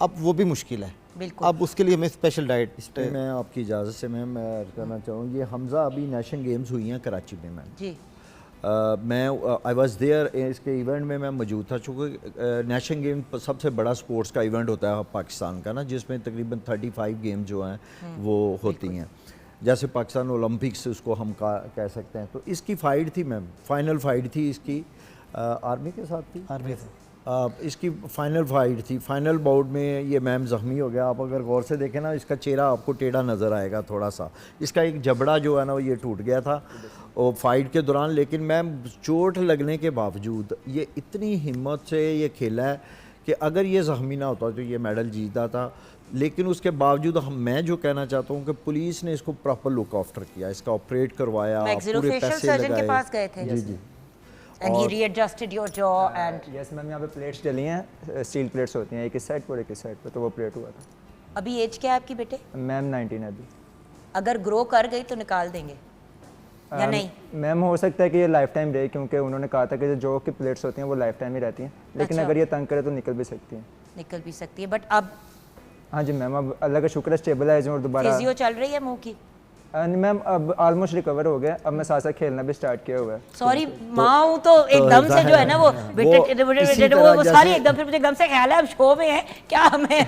अब वो भी मुश्किल है। बिल्कुल। अब उसके लिए हमें स्पेशल डाइट। इस पे मैं आपकी इजाज़त से मैम मैं ऐड करना चाहूँ, ये हमज़ा अभी नेशनल गेम्स हुई हैं कराची में मैम, जी मैं आई वाज देयर, इसके इवेंट में मैं मौजूद था। चूँकि नेशनल गेम सबसे बड़ा स्पोर्ट्स का इवेंट होता है पाकिस्तान का ना, जिसमें तकरीबन 35 गेम जो हैं वो होती हैं, जैसे पाकिस्तान ओलंपिक्स उसको हम कह सकते हैं। तो इसकी फ़ाइट थी मैम, फाइनल फ़ाइट थी इसकी, आर्मी के साथ थी, आर्मी से इसकी फ़ाइनल फाइट थी। फाइनल बाउट में ये मैम ज़ख्मी हो गया। आप अगर गौर से देखें ना, इसका चेहरा आपको टेढ़ा नज़र आएगा थोड़ा सा, इसका एक जबड़ा जो है ना वो ये टूट गया था और फाइट के दौरान। लेकिन मैम चोट लगने के बावजूद ये इतनी हिम्मत से ये खेला है कि अगर ये ज़ख्मी ना होता तो ये मेडल जीता था। लेकिन उसके बावजूद मैं जो कहना चाहता हूँ कि पुलिस ने इसको प्रॉपर लुक आफ्टर किया, इसका ऑपरेट करवाया, पूरे मैक्सिलोफेशियल पैसे सर्जन के लगाए। पास गए थे जी जी। And he readjusted your jaw and yes ma'am, यहाँ पे प्लेट्स डली हैं, स्टील प्लेट्स होती हैं, एक इस साइड पर एक इस साइड पर, तो वो प्लेट हुआ था। अभी एज क्या है आपकी बेटे? मैम 19 है अभी। अगर ग्रो कर गई तो निकाल देंगे या नहीं? मैम हो सकता है कि ये लाइफ टाइम रहे, क्योंकि उन्होंने कहा था कि जो की प्लेट्स होती हैं वो लाइफ टाइम ही रहती हैं, लेकिन अच्छा। अगर ये तंग करे तो निकल भी सकती हैं। निकल भी सकती है, बट अब हाँ जी मैम, अब अल्लाह का शुक्र है स्टेबलाइज और दोबारा। फिजियो चल रही है मुंह की? मैम अब ऑलमोस्ट रिकवर हो गया, अब मैं साथ साथ खेलना भी स्टार्ट किया हुआ है। सॉरी माँ हूँ तो एकदम से जो है ना वो वो सारी एकदम, फिर मुझे गम से ख्याल है अब शो में है क्या हमें,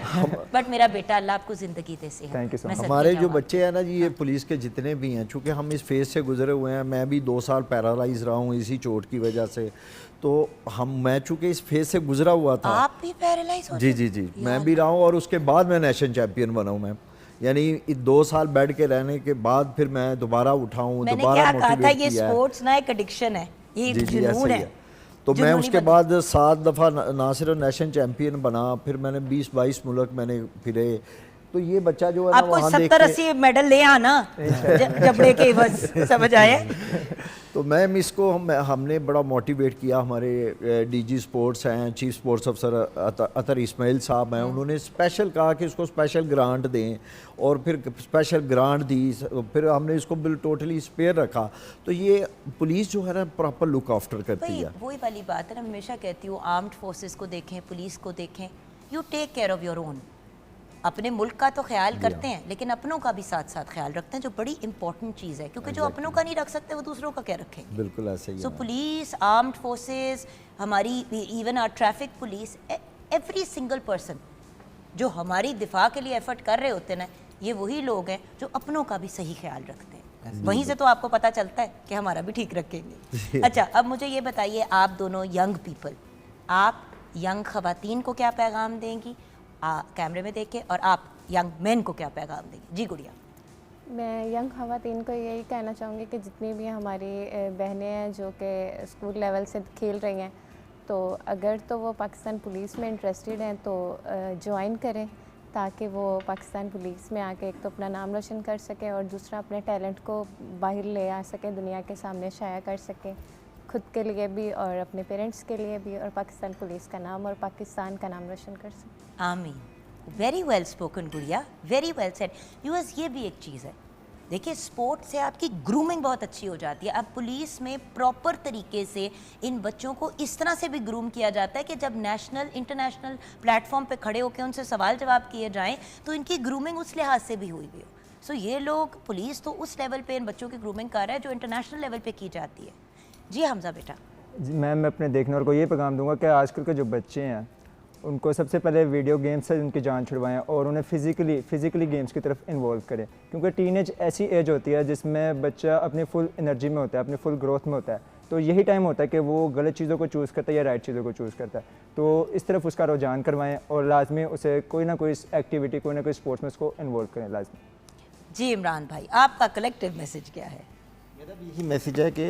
बट मेरा बेटा अल्लाह आपको जिंदगी दे से Thank you so much. हमारे जो बच्चे हैं ना जी, ये पुलिस के जितने भी हैं, चूँकि हम इस फेज से गुजरे हुए हैं, मैं भी 2 साल पैरालाइज रहा हूँ इसी चोट की वजह से, तो मैं चूँकि इस फेज से गुजरा हुआ था। आप भी पैरालाइज हो? जी जी जी, मैं भी रहा हूँ और उसके बाद मैं नेशनल चैंपियन बना हूँ मैम। यानी 2 साल बैठ के रहने के बाद फिर मैं दोबारा उठाऊँ, मैंने दोबारा क्या कहा था, मोटिवेट ये किया है। स्पोर्ट्स ना एक एडिक्शन है, ये जी जी ऐसे जुनून ही है। है। तो मैं जुनूनी उसके बंदे। बाद 7 दफ़ा ना सिर्फ नेशनल चैंपियन बना, फिर मैंने 20-22 मुल्क मैंने फिरे। तो ये बच्चा जो है ना आपको वहाँ देख 70-80 मेडल ले आना जबड़े के बस, समझ आए? तो मैम इसको हमने बड़ा मोटिवेट किया। हमारे डीजी स्पोर्ट्स हैं, चीफ स्पोर्ट्स अफसर अतर इस्माइल साहब हैं, उन्होंने स्पेशल कहा कि इसको स्पेशल ग्रांट दें और फिर स्पेशल ग्रांट दी, फिर हमने इसको बिल टोटली स्पेयर रखा। तो ये पुलिस जो है ना प्रॉपर लुक आफ्टर करती भाई है। वही वाली बात है ना, हमेशा कहती हूँ आर्म्ड फोर्सेस को देखें, पुलिस को देखें, you take care of your own. अपने मुल्क का तो ख्याल करते हैं लेकिन अपनों का भी साथ साथ ख्याल रखते हैं, जो बड़ी इंपॉर्टेंट चीज़ है, क्योंकि जो अपनों का नहीं रख सकते वो दूसरों का क्या रखेंगे। बिल्कुल ऐसे ही सो है। पुलिस, आर्म्ड फोर्सेस, हमारी even our traffic police, every single person जो हमारी दिफा के लिए एफर्ट कर रहे होते हैं ना, ये वही लोग हैं जो अपनों का भी सही ख्याल रखते हैं। वहीं से तो आपको पता चलता है कि हमारा भी ठीक रखेंगे। अच्छा, अब मुझे ये बताइए, आप दोनों यंग पीपल, आप यंग खवातीन को क्या पैगाम देंगी कैमरे में देख के, और आप यंग मैन को क्या पैगाम देंगी? जी गुड़िया। मैं यंग खवातीन को यही कहना चाहूँगी कि जितनी भी हमारी बहनें हैं जो कि स्कूल लेवल से खेल रही हैं, तो अगर तो वो पाकिस्तान पुलिस में इंटरेस्टेड हैं तो ज्वाइन करें, ताकि वो पाकिस्तान पुलिस में आके एक तो अपना नाम रोशन कर सके और दूसरा अपने टैलेंट को बाहर ले आ सके, दुनिया के सामने शाया कर सके, खुद के लिए भी और अपने पेरेंट्स के लिए भी, और पाकिस्तान पुलिस का नाम और पाकिस्तान का नाम रोशन कर सके। आमीन। वेरी वेल स्पोकन गुड़िया, वेरी वेल सेड। व्यूअर्स, ये भी एक चीज़ है, देखिए स्पोर्ट से आपकी ग्रूमिंग बहुत अच्छी हो जाती है। अब पुलिस में प्रॉपर तरीके से इन बच्चों को इस तरह से भी ग्रूम किया जाता है कि जब नेशनल इंटरनेशनल प्लेटफॉर्म पे खड़े होकर उनसे सवाल जवाब किए जाएं तो इनकी ग्रूमिंग उस लिहाज से भी हुई हो। सो ये लोग, पुलिस तो उस लेवल पे इन बच्चों की ग्रूमिंग कर रहा है जो इंटरनेशनल लेवल पे की जाती है। जी हमजा बेटा। जी मैम, मैं अपने देखने वालों को ये पैगाम दूंगा कि आजकल के जो बच्चे हैं उनको सबसे पहले वीडियो गेम्स से उनकी जान छुड़वाएं और उन्हें फिज़िकली गेम्स की तरफ इन्वॉल्व करें, क्योंकि टीनेज ऐसी एज होती है जिसमें बच्चा अपनी फुल एनर्जी में होता है, अपनी फुल ग्रोथ में होता है। तो यही टाइम होता है कि वो गलत चीज़ों को चूज़ करता है या राइट चीज़ों को चूज़ करता है। तो इस तरफ उसका रुझान करवाएं और लाजमी उसे कोई ना कोई एक्टिविटी, कोई ना कोई स्पोर्ट्स में उसको इन्वॉल्व करें लाजमी। जी इमरान भाई, आपका कलेक्टिव मैसेज क्या है? मेरा भी यही मैसेज है कि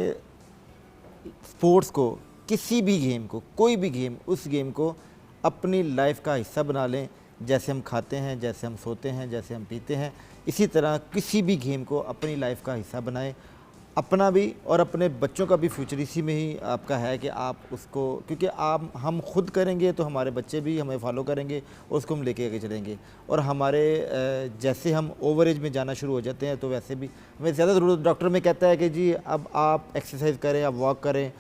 स्पोर्ट्स को, किसी भी गेम को, कोई भी गेम, उस गेम को अपनी लाइफ का हिस्सा बना लें, जैसे हम खाते हैं, जैसे हम सोते हैं, जैसे हम पीते हैं, इसी तरह किसी भी गेम को अपनी लाइफ का हिस्सा बनाएं, अपना भी और अपने बच्चों का भी फ्यूचर इसी में ही आपका है कि आप उसको, क्योंकि आप हम खुद करेंगे तो हमारे बच्चे भी हमें फॉलो करेंगे और उसको हम लेके आगे चलेंगे। और हमारे जैसे हम ओवर एज में जाना शुरू हो जाते हैं तो वैसे भी हमें ज़्यादा ज़रूरत, डॉक्टर में कहता है कि जी अब आप एक्सरसाइज करें, आप वॉक करें,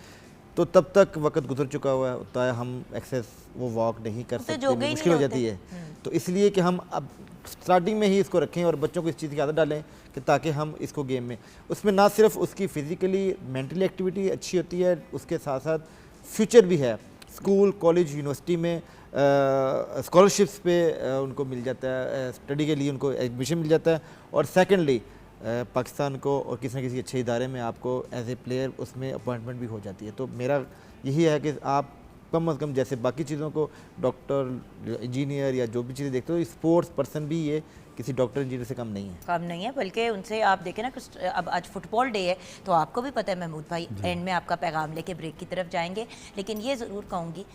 तो तब तक वक्त गुजर चुका हुआ होता है, हम एक्सेस वो वॉक नहीं कर सकते, मुश्किल हो जाती है। तो इसलिए कि हम अब स्टार्टिंग में ही इसको रखें और बच्चों को इस चीज़ की आदत डालें कि ताकि हम इसको गेम में, उसमें ना सिर्फ उसकी फ़िज़िकली मेंटली एक्टिविटी अच्छी होती है, उसके साथ साथ फ्यूचर भी है। स्कूल, कॉलेज, यूनिवर्सिटी में स्कॉलरशिप्स पे उनको मिल जाता है, स्टडी के लिए उनको एडमिशन मिल जाता है। और सेकेंडली पाकिस्तान को और किसी न किसी अच्छे इदारे में आपको एज ए प्लेयर उसमें अपॉइंटमेंट भी हो जाती है। तो मेरा यही है कि आप कम से कम जैसे बाकी चीज़ों को डॉक्टर, इंजीनियर या जो भी चीज़ें देखते हो, स्पोर्ट्स पर्सन भी ये किसी डॉक्टर इंजीनियर से कम नहीं है। कम नहीं है, बल्कि उनसे आप देखें ना, अब आज फुटबॉल डे है तो आपको भी पता है महमूद भाई, एंड में आपका पैगाम लेके ब्रेक की तरफ जाएंगे। लेकिन ये ज़रूर कहूँगी,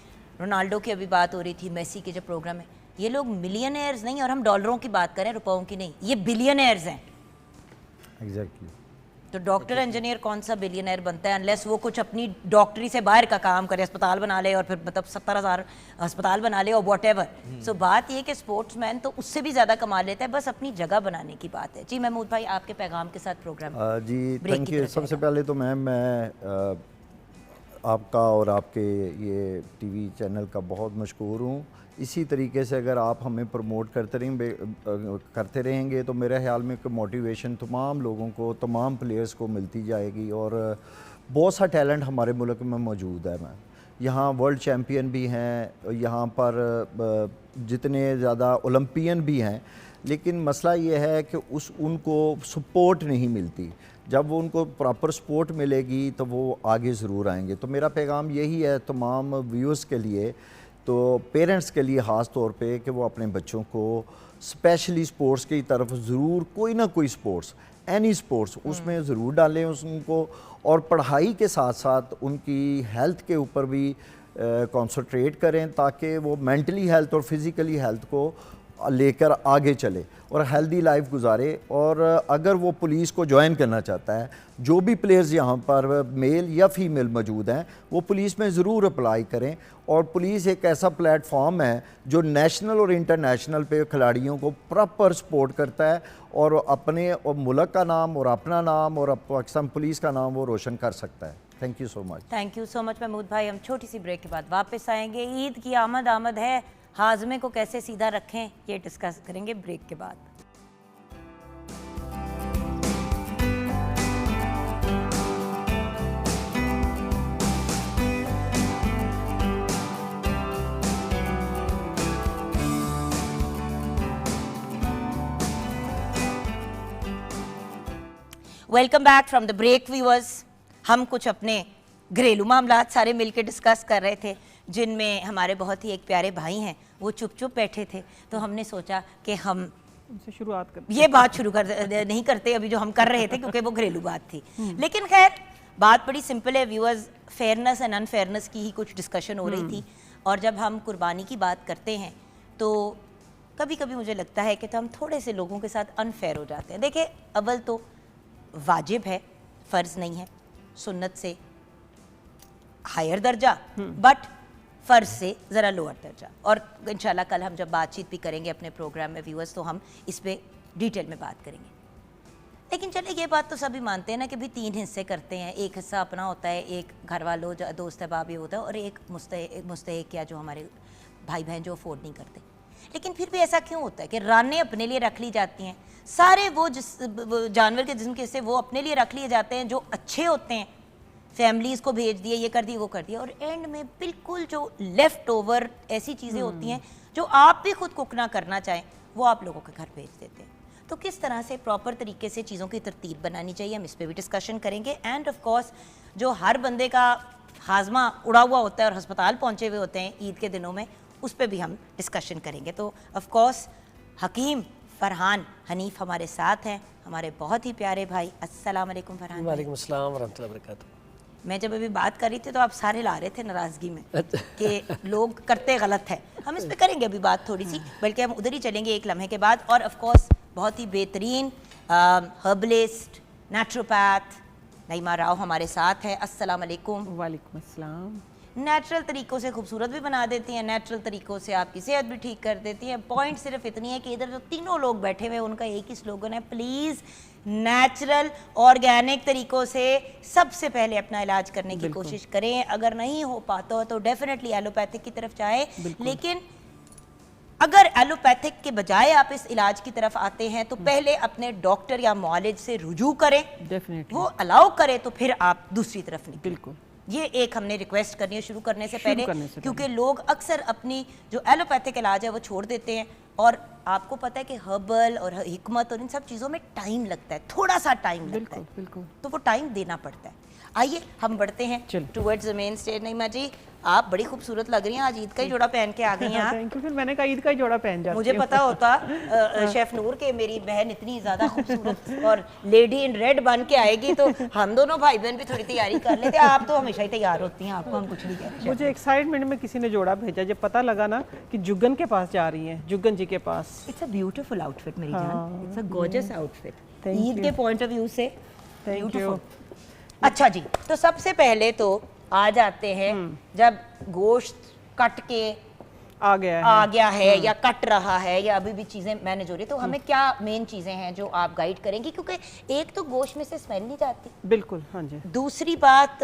रोनाल्डो की अभी बात हो रही थी, मेसी के जो प्रोग्राम है, ये लोग मिलियनर्स नहीं, और हम डॉलरों की बात करें, रुपयों की नहीं, ये बिलियनर्स हैं। एग्जैक्टली। तो डॉक्टर इंजीनियर कौन सा बिलियनर बनता है अनलेस वो कुछ अपनी डॉक्टरी से बाहर का काम करे, अस्पताल बना ले और फिर मतलब 70,000 अस्पताल बना ले और वॉटेवर। सो बात ये कि स्पोर्ट्समैन तो उससे भी ज़्यादा कमा लेता है, बस अपनी जगह बनाने की बात है। जी महमूद भाई, आपके पैगाम के साथ प्रोग्राम जी थैंक यू। सबसे पहले तो मैं आपका और आपके ये टीवी चैनल का बहुत मशकूर हूँ। इसी तरीके से अगर आप हमें प्रमोट करते रहेंगे तो मेरे ख्याल में कि मोटिवेशन तमाम लोगों को, तमाम प्लेयर्स को मिलती जाएगी। और बहुत सा टैलेंट हमारे मुल्क में मौजूद है। मैम यहाँ वर्ल्ड चैम्पियन भी हैं, यहाँ पर जितने ज़्यादा ओलंपियन भी हैं, लेकिन मसला ये है कि उनको सपोर्ट नहीं मिलती। जब वो उनको प्रॉपर सपोर्ट मिलेगी तो वो आगे ज़रूर आएंगे। तो मेरा पैगाम यही है तमाम व्यूअर्स के लिए, तो पेरेंट्स के लिए ख़ास तौर पे, कि वो अपने बच्चों को स्पेशली स्पोर्ट्स की तरफ ज़रूर, कोई ना कोई स्पोर्ट्स, एनी स्पोर्ट्स उसमें ज़रूर डालें उनको। और पढ़ाई के साथ साथ उनकी हेल्थ के ऊपर भी कंसंट्रेट करें, ताकि वो मेंटली हेल्थ और फिज़िकली हेल्थ को लेकर आगे चले और हेल्दी लाइफ गुजारे। और अगर वो पुलिस को ज्वाइन करना चाहता है, जो भी प्लेयर्स यहाँ पर मेल या फीमेल मौजूद हैं, वो पुलिस में ज़रूर अप्लाई करें। और पुलिस एक ऐसा प्लेटफॉर्म है जो नेशनल और इंटरनेशनल पे खिलाड़ियों को प्रॉपर सपोर्ट करता है और अपने और मुल्क का नाम और अपना नाम और पाकिस्तान पुलिस का नाम वो रोशन कर सकता है। Thank you so much. Thank you so much Mahmood भाई। हम छोटी सी ब्रेक के बाद वापस आएंगे। ईद की आमद है, हाजमे को कैसे सीधा रखें ये डिस्कस करेंगे ब्रेक के बाद। Welcome back from the break viewers. हम कुछ अपने घरेलू मामलात सारे मिलकर डिस्कस कर रहे थे, जिनमें हमारे बहुत ही एक प्यारे भाई हैं, वो चुप चुप बैठे थे। तो हमने सोचा कि हम उनसे शुरुआत कर ये बात शुरू नहीं करते अभी जो हम कर रहे थे, क्योंकि वो घरेलू बात थी। लेकिन खैर बात बड़ी सिंपल है व्यूअर्स, फेयरनेस एंड अनफेयरनेस की ही कुछ डिस्कशन हो रही थी। और जब हम कुर्बानी की बात करते हैं तो कभी कभी मुझे लगता है कि तो हम थोड़े से लोगों के साथ अनफेयर हो जाते हैं। देखिए, अव्वल तो वाजिब है, फ़र्ज़ नहीं है, सुन्नत से हायर दर्जा, बट फ़र्ज़ से ज़रा लोअर दर्जा। और इंशाल्लाह कल हम जब बातचीत भी करेंगे अपने प्रोग्राम में व्यूअर्स, तो हम इस पर डिटेल में बात करेंगे। लेकिन चलिए, ये बात तो सभी मानते हैं ना कि भी 3 हिस्से करते हैं। एक हिस्सा अपना होता है, एक घर वालों, दोस्त अहबाब ये होता है, और एक मुस्तहिक या जो हमारे भाई बहन जो अफोर्ड नहीं करते। लेकिन फिर भी ऐसा क्यों होता है कि रानें अपने लिए रख ली जाती हैं, सारे वो जानवर के जिस्म के हिस्से वो अपने लिए रख लिए जाते हैं जो अच्छे होते हैं, फैमिलीज़ को भेज दिए, ये कर दिए, वो कर दिया, और एंड में बिल्कुल जो लेफ़्ट ओवर ऐसी चीज़ें होती हैं जो आप भी खुद कुक ना करना चाहें, वो आप लोगों के घर भेज देते हैं। तो किस तरह से प्रॉपर तरीके से चीज़ों की तरतीब बनानी चाहिए, हम इस पर भी डिस्कशन करेंगे। एंड ऑफ कोर्स जो हर बंदे का हाजमा उड़ा हुआ होता है और अस्पताल पहुँचे हुए होते हैं ईद के दिनों में, उस पर भी हम डिस्कशन करेंगे। तो ऑफ कोर्स हकीम फरहान हनीफ हमारे साथ हैं, हमारे बहुत ही प्यारे भाई। अस्सलाम वालेकुम फरहान। वालेकुम अस्सलाम वरहमतुल्लाहि वबरकातुहू। मैं जब अभी बात कर रही थी तो आप सारे ला रहे थे नाराज़गी में कि लोग करते गलत है। हम इस पे करेंगे अभी बात थोड़ी सी, बल्कि हम उधर ही चलेंगे एक लम्हे के बाद। और ऑफ कोर्स बहुत ही बेहतरीन हर्बलिस्ट, नेचुरोपैथ नईमा राव हमारे साथ है। अस्सलाम वालेकुम। वालेकुम अस्सलाम। नेचुरल तरीक़ों से खूबसूरत भी बना देती हैं, नेचुरल तरीक़ों से आपकी सेहत भी ठीक कर देती हैं। पॉइंट सिर्फ इतनी है कि इधर जो तीनों लोग बैठे हुए हैं उनका एक ही स्लोगन है, प्लीज़ नेचुरल ऑर्गेनिक तरीक़ों से सबसे पहले अपना इलाज करने की कोशिश करें। अगर नहीं हो पाता हो तो डेफिनेटली एलोपैथिक की तरफ जाएं, लेकिन अगर एलोपैथिक के बजाय आप इस इलाज की तरफ आते हैं तो पहले अपने डॉक्टर या मुआलिज से रुजू करें, डेफिनेटली वो अलाउ करे तो फिर आप दूसरी तरफ निकलें। बिल्कुल, ये एक हमने रिक्वेस्ट करनी है शुरू करने से पहले, क्योंकि लोग अक्सर अपनी जो एलोपैथिक इलाज है वो छोड़ देते हैं। और आपको पता है कि हर्बल और हिकमत और इन सब चीज़ों में टाइम लगता है, थोड़ा सा टाइम लगता है, बिल्कुल। तो वो टाइम देना पड़ता है। आइए हम बढ़ते हैं टुवर्ड्स द मेन स्टेज। नईमा जी, आप बड़ी खूबसूरत लग रही हैं, आज ईद का ही जोड़ा पहन के आ गई हैं आप। Thank you. फिर मैंने कहा ईद का ही जोड़ा पहन जाती मुझे पता होता शेफ नूर के मेरी बहन इतनी ज़्यादा खूबसूरत और लेडी इन रेड बन के आएगी तो हम दोनों भाई बहन भी थोड़ी तैयारी कर लेते। आप तो हमेशा ही तैयार होती हैं, आपको हम कुछ नहीं कहते। मुझे एक्साइटमेंट में किसी ने जोड़ा भेजा, जब पता लगा ना कि जुग्गन के पास जा रही हैं, जुग्गन जी के पास। इट्स अ ब्यूटीफुल आउटफिट मेरी जान, it's a gorgeous outfit Thank Eid के पॉइंट ऑफ व्यू से ब्यूटीफुल। you. अच्छा जी, तो सबसे पहले तो आ जाते हैं जब गोश्त कट के आ गया है या कट रहा है या अभी भी चीज़ें मैनेज हो रही, तो हमें क्या मेन चीज़ें हैं जो आप गाइड करेंगी? क्योंकि एक तो गोश्त में से स्मेल नहीं जाती, बिल्कुल, हाँ जी। दूसरी बात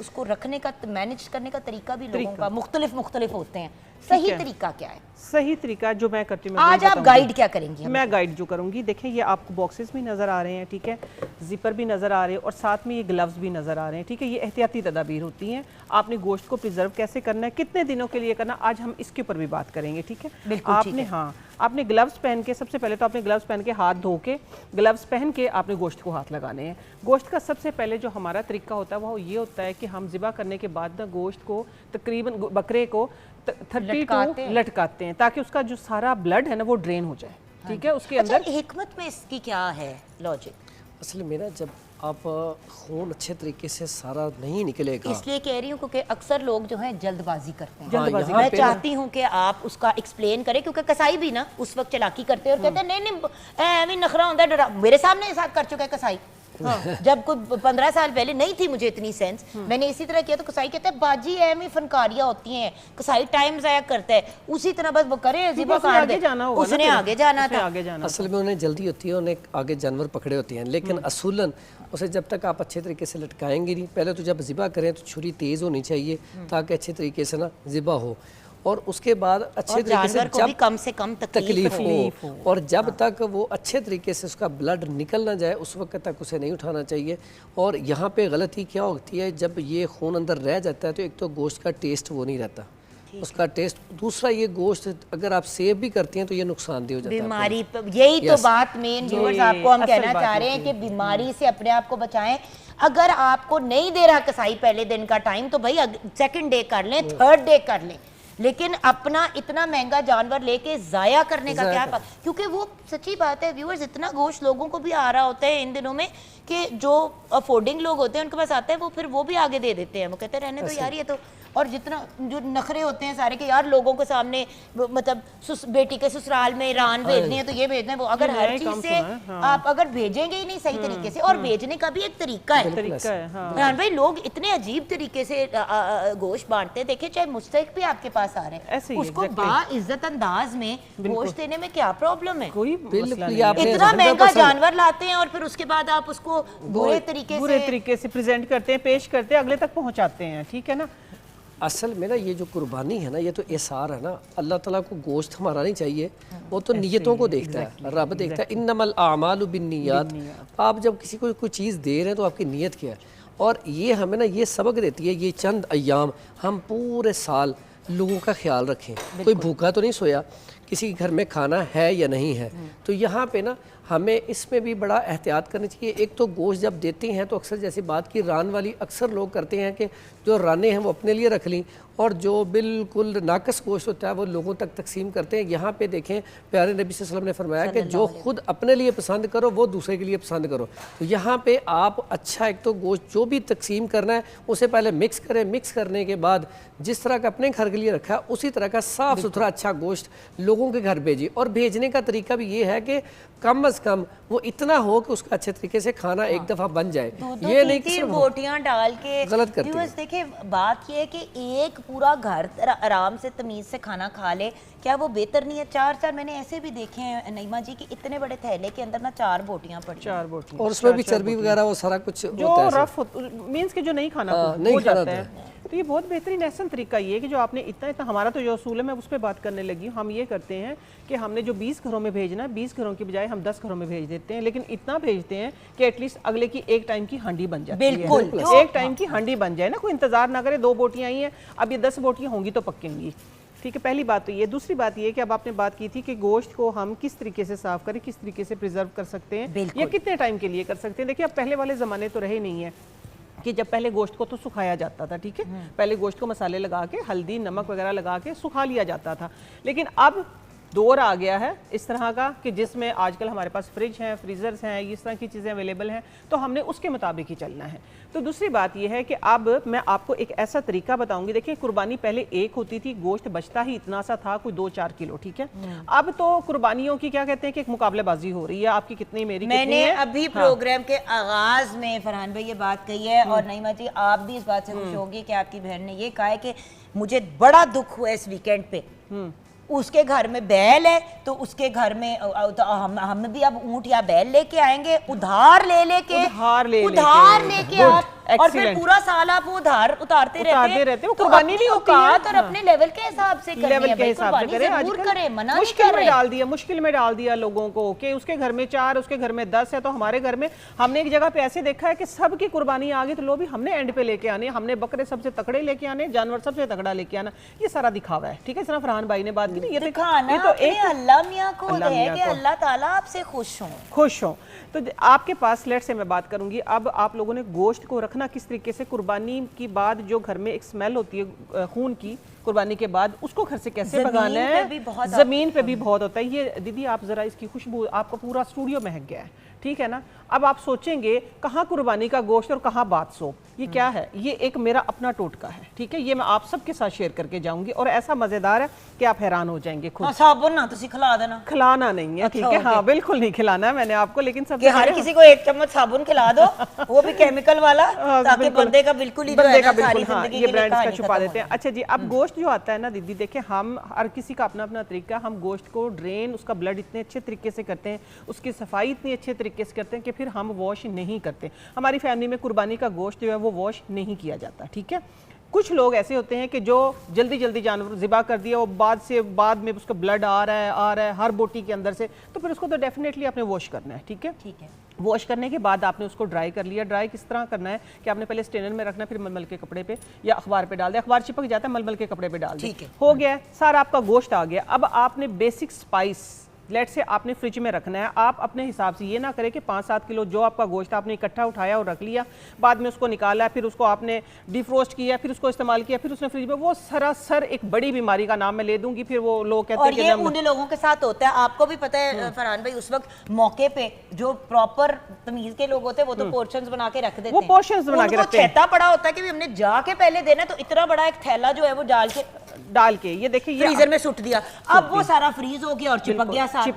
उसको रखने का मैनेज करने का तरीका भी लोगों का मुख्तलिफ होते हैं। सही तरीका क्या है? सही तरीका जो मैं करती हूँ, आज आप गाइड क्या करेंगी? मैं गाइड जो करूँगी, देखें ये आपको बॉक्सेस भी नज़र आ रहे हैं, ठीक है, जिपर भी नज़र आ रहे हैं और साथ में ये ग्लव्स भी नज़र आ रहे हैं, ठीक है। ये एहतियाती तदाबीर होती हैं। आपने गोश्त को प्रिजर्व कैसे करना है, कितने दिनों के लिए करना, आज हम इसके ऊपर भी बात करेंगे, ठीक है। आपने हाँ आपने ग्लव्स पहन के, सबसे पहले तो आपने ग्लव्स पहन के हाथ धो के, ग्लव्स पहन के आपने गोश्त को हाथ लगाने हैं। गोश्त का सबसे पहले जो हमारा तरीका होता है वो ये होता है कि हम ज़िबा करने के बाद ना गोश्त को तकरीबन बकरे को 32 लटकाते हैं ताकि उसका जो सारा ब्लड है ना वो ड्रेन हो जाए, ठीक है। उसके अंदर हिकमत में इसकी क्या है लॉजिक? असल में ना जब आप खून अच्छे तरीके से सारा नहीं निकलेगा, इसलिए कह रही हूँ क्योंकि अक्सर लोग जो है जल्दबाजी करते हैं। जल्दबाजी मैं चाहती हूँ कि आप उसका एक्सप्लेन करें, क्योंकि कसाई भी ना उस वक्त चालाकी करते हैं और कहते हैं नहीं नहीं नखरा होता है, डरा। मेरे सामने साथ कर चुका है कसाई। हाँ। जब कोई 15 साल पहले नहीं थी मुझे इतनी सेंस, मैंने इसी तरह किया तो कसाई कहता है बाजी एम ही फनकारियां होती हैं, कसाई टाइम ज़ाया करता है, उसी तरह बस वो करे ज़िबा काट दे, उसने आगे जाना था। असल में उन्हें जल्दी होती है, उन्हें आगे जानवर पकड़े होते हैं, लेकिन असूलन उसे जब तक आप अच्छे तरीके से लटकाएंगे नहीं, पहले तो जब ज़िबा करें तो छुरी तेज़ होनी चाहिए ताकि अच्छे तरीके से ना ज़िबा हो, और उसके बाद अच्छे तरीके से जब कम से कम तकलीफ हो, और जब तक वो अच्छे तरीके से उसका ब्लड निकल ना जाए उस वक्त तक उसे नहीं उठाना चाहिए। और यहाँ पे गलती क्या होती है, जब ये खून अंदर रह जाता है तो एक तो गोश्त का टेस्ट वो नहीं रहता, उसका टेस्ट। दूसरा ये गोश्त अगर आप सेव भी करती हैं तो ये नुकसानदेह हो जाता है बीमारी। यही तो बात मेन व्यूअर्स आपको हम कहना चाह रहे हैं कि बीमारी से अपने आप को बचाएं। अगर आपको नहीं दे रहा कसाई पहले दिन का टाइम तो भाई सेकंड डे कर लें, थर्ड डे कर लें, लेकिन अपना इतना महंगा जानवर लेके जाया करने का क्या बात? क्योंकि वो सच्ची बात है व्यूअर्स, इतना गोश्त लोगों को भी आ रहा होता है इन दिनों में कि जो अफोर्डिंग लोग होते हैं उनके पास आता है, वो फिर वो भी आगे दे देते हैं, वो कहते हैं रहने तो यार ये तो। और जितना जो नखरे होते हैं सारे के यार लोगों के सामने, मतलब बेटी के ससुराल में ईरान भेजनी है तो ये भेजना है वो, अगर हर चीज से आप अगर भेजेंगे ही नहीं सही तरीके से, और भेजने का भी एक तरीका है। हाँ भाई, लोग इतने अजीब तरीके से गोश्त बांटते हैं। देखिए चाहे मुस्तहिक भी आपके पास आ रहे हैं, उसको बाइज्जत अंदाज में गोश्त देने में क्या प्रॉब्लम है? इतना महंगा जानवर लाते हैं और फिर उसके बाद आप उसको बुरे तरीके से प्रेजेंट करते हैं, पेश करते हैं, अगले तक पहुंचाते हैं, ठीक है ना। असल में ना ये जो कुर्बानी है ना, ये तो एसार है ना, अल्लाह ताला को गोश्त हमारा नहीं चाहिए, वो तो नियतों को देखता है, रब देखता है। इन्नमल आमालु बिन्नियात। आप जब किसी को कोई चीज़ दे रहे हैं तो आपकी नीयत क्या है, और ये हमें ना ये सबक देती है। ये चंद अय्याम हम पूरे साल लोगों का ख्याल रखें, कोई भूखा तो नहीं सोया, किसी के घर में खाना है या नहीं है, तो यहाँ पे ना हमें इसमें भी बड़ा एहतियात करनी चाहिए। एक तो गोश्त जब देते हैं तो अक्सर जैसी बात की रान वाली अक्सर लोग करते हैं कि जो रानें हैं वो अपने लिए रख लीं और जो बिल्कुल नाकस गोश्त होता है वो लोगों तक तकसीम करते हैं। यहाँ पे देखें प्यारे नबी सल्लल्लाहु अलैहि वसल्लम ने फरमाया कि जो खुद अपने लिए पसंद करो वो दूसरे के लिए पसंद करो। तो यहाँ पे आप अच्छा एक तो गोश्त जो भी तकसीम करना है उसे पहले मिक्स करें, मिक्स करने के बाद जिस तरह का अपने घर के लिए रखा है उसी तरह का साफ़ सुथरा अच्छा गोश्त लोगों के घर भेजिए। और भेजने का तरीका भी ये है कि कम अज़ कम वो इतना हो कि उसका अच्छे तरीके से खाना एक दफ़ा बन जाए। ये नहीं कि बोटियां डाल के गलत करते हैं। देखिए बात ये है कि एक पूरा घर आराम से तमीज से खाना खा ले, क्या वो बेहतर नहीं है? चार मैंने ऐसे भी देखे हैं नईमा जी कि इतने बड़े थैले के अंदर ना 4 बोटियां पड़ी, 4 बोटियां, और उसमें भी चर्बी वगैरह वो सारा कुछ जो रफ मीन्स के जो नहीं खाना नहीं हो खाना जाता है। तो ये बहुत बेहतरीन ऐसा तरीका ये है कि जो आपने इतना हमारा तो जो असूल है मैं उस पर बात करने लगी हूँ। हम ये करते हैं कि हमने जो 20 घरों में भेजना है 20 घरों की बजाय हम 10 घरों में भेज देते हैं, लेकिन इतना भेजते हैं कि एटलीस्ट अगले की एक टाइम की हांडी बन जाती है। बिल्कुल एक टाइम की हांडी बन जाए ना, कोई इंतजार ना करे 2 बोटियां आई हैं अब ये 10 बोटियां होंगी तो पक्केंगी। ठीक है, पहली बात तो ये। दूसरी बात ये कि अब आपने बात की थी कि गोश्त को हम किस तरीके से साफ करें, किस तरीके से प्रिजर्व कर सकते हैं या कितने टाइम के लिए कर सकते हैं। देखिए अब पहले वाले ज़माने तो रहे नहीं है कि जब पहले गोश्त को तो सुखाया जाता था, ठीक है, पहले गोश्त को मसाले लगा के हल्दी नमक वगैरह लगा के सुखा लिया जाता था। लेकिन अब दौर आ गया है इस तरह का कि जिसमें आजकल हमारे पास फ्रिज हैं, फ्रीज़र्स हैं, इस तरह की चीज़ें अवेलेबल हैं, तो हमने उसके मुताबिक ही चलना है। तो दूसरी बात यह है कि अब मैं आपको एक ऐसा तरीका बताऊंगी। देखिए कुर्बानी पहले एक होती थी, गोश्त बचता ही इतना सा था, कोई 2-4 किलो, ठीक है। अब तो कुर्बानियों की क्या कहते हैं कि एक मुकाबलेबाजी हो रही है, आपकी कितनी मेरी मैंने कितनी है। अभी प्रोग्राम के आगाज में फरहान भाई ये बात कही है और नईमा जी आप भी इस बात से खुश होगी कि आपकी बहन ने ये कहा है कि मुझे बड़ा दुख हुआ इस वीकेंड पे, उसके घर में बैल है तो उसके घर में तो हम भी अब ऊंट या बैल लेके आएंगे, उधार लेके आप और फिर पूरा साल आप वो उधार उतारते रहते वो कुर्बानी नहीं होती है और अपने लेवल के हिसाब से लेवल के हिसाब से करें। आजकल मुश्किल में डाल दिया लोगों को कि उसके घर में 4 उसके घर में 10 है, तो हमारे घर में हमने एक जगह पे ऐसे देखा है कि सबकी कुर्बानी आ गई तो लो भी हमने एंड पे लेके आने, हमने बकरे सबसे तकड़े लेके आने, जानवर सबसे तकड़ा लेके आना। ये सारा दिखावा है, ठीक है। सिर्फ फरहान भाई ने बात की ये दिखाना तो एक अल्लाह मियां को है कि अल्लाह ताला आपसे खुश हो। तो आपके पास लेट से मैं बात करूंगी अब आप लोगों ने गोश्त को रखना किस तरीके से। कुर्बानी की बाद जो घर में एक स्मेल होती है खून की, कुर्बानी के बाद उसको घर से कैसे भगाना है। ज़मीन पे भी बहुत होता है ये। दीदी आप ज़रा इसकी खुशबू, आपका पूरा स्टूडियो महक गया है, ठीक है ना। अब आप सोचेंगे कहाँ कुर्बानी का गोश्त और कहाँ बाथ सोप, ये क्या है? ये एक मेरा अपना टोटका है, ठीक है। ये मैं आप सबके साथ शेयर करके जाऊंगी और ऐसा मजेदार है कि आप हैरान हो जाएंगे खुद। साबुन ना तुसी खिला देना, खिलाना नहीं है, ठीक है। हाँ बिल्कुल नहीं खिलाना है मैंने आपको, लेकिन सब हर किसी को 1 चम्मच साबुन खिला दो, वो भी केमिकल वाला, ताकि बंदे का बिल्कुल ही बंदे का बिल्कुल, हाँ ये ब्रांड का छुपा देते हैं। अच्छा जी, अब गोश्त जो आता है ना दीदी, देखिए हम हर किसी का अपना अपना तरीका। हम गोश्त को ड्रेन, उसका ब्लड इतने अच्छे तरीके से करते हैं, उसकी सफाई इतनी अच्छे तरीके से करते हैं कि फिर हम वॉश नहीं करते। हमारी फैमिली में कुर्बानी का गोश्त जो है वो वॉश नहीं किया जाता, ठीक है। कुछ लोग ऐसे होते हैं कि जो जल्दी जल्दी जानवर ज़िबा कर दिया, वो बाद में उसका ब्लड आ रहा है हर बोटी के अंदर से, तो फिर उसको तो डेफिनेटली आपने वॉश करना है, ठीक है। वॉश करने के बाद आपने उसको ड्राई कर लिया। ड्राई किस तरह करना है कि आपने पहले स्टेनर में रखना, फिर मलमल के कपड़े पे या अखबार पे डाल दे। अखबार चिपक जाता है, मलमल के कपड़े पे डाल दे, हो गया सारा आपका गोश्त आ गया। अब आपने बेसिक स्पाइस लेट से आपने फ्रिज में रखना है। आप अपने हिसाब से ये ना करें कि 5-7 किलो जो आपका गोश्त आपने इकट्ठा उठाया और रख लिया, बाद में उसको निकाला, फिर उसको आपने डिफ्रोस्ट किया, फिर उसको इस्तेमाल किया, फिर उसने फ्रिज में, वो सरासर एक बड़ी बीमारी का नाम मैं ले दूंगी। फिर वो लोग कहते हैं और ये उन लोगों के साथ होता है, आपको भी पता है फरहान भाई, उस वक्त मौके पे जो प्रॉपर तमीज के लोग होते हैं वो तो पोर्शंस बना के रख देते हैं, वो पोर्शंस बना के रखते हैं। छेता पड़ा होता है कि हमने जाके पहले देना, तो इतना बड़ा एक थैला जो है वो डाल के ये देखिए फ्रीजर में सुट दिया। अब वो सारा फ्रीज हो गया और चिपक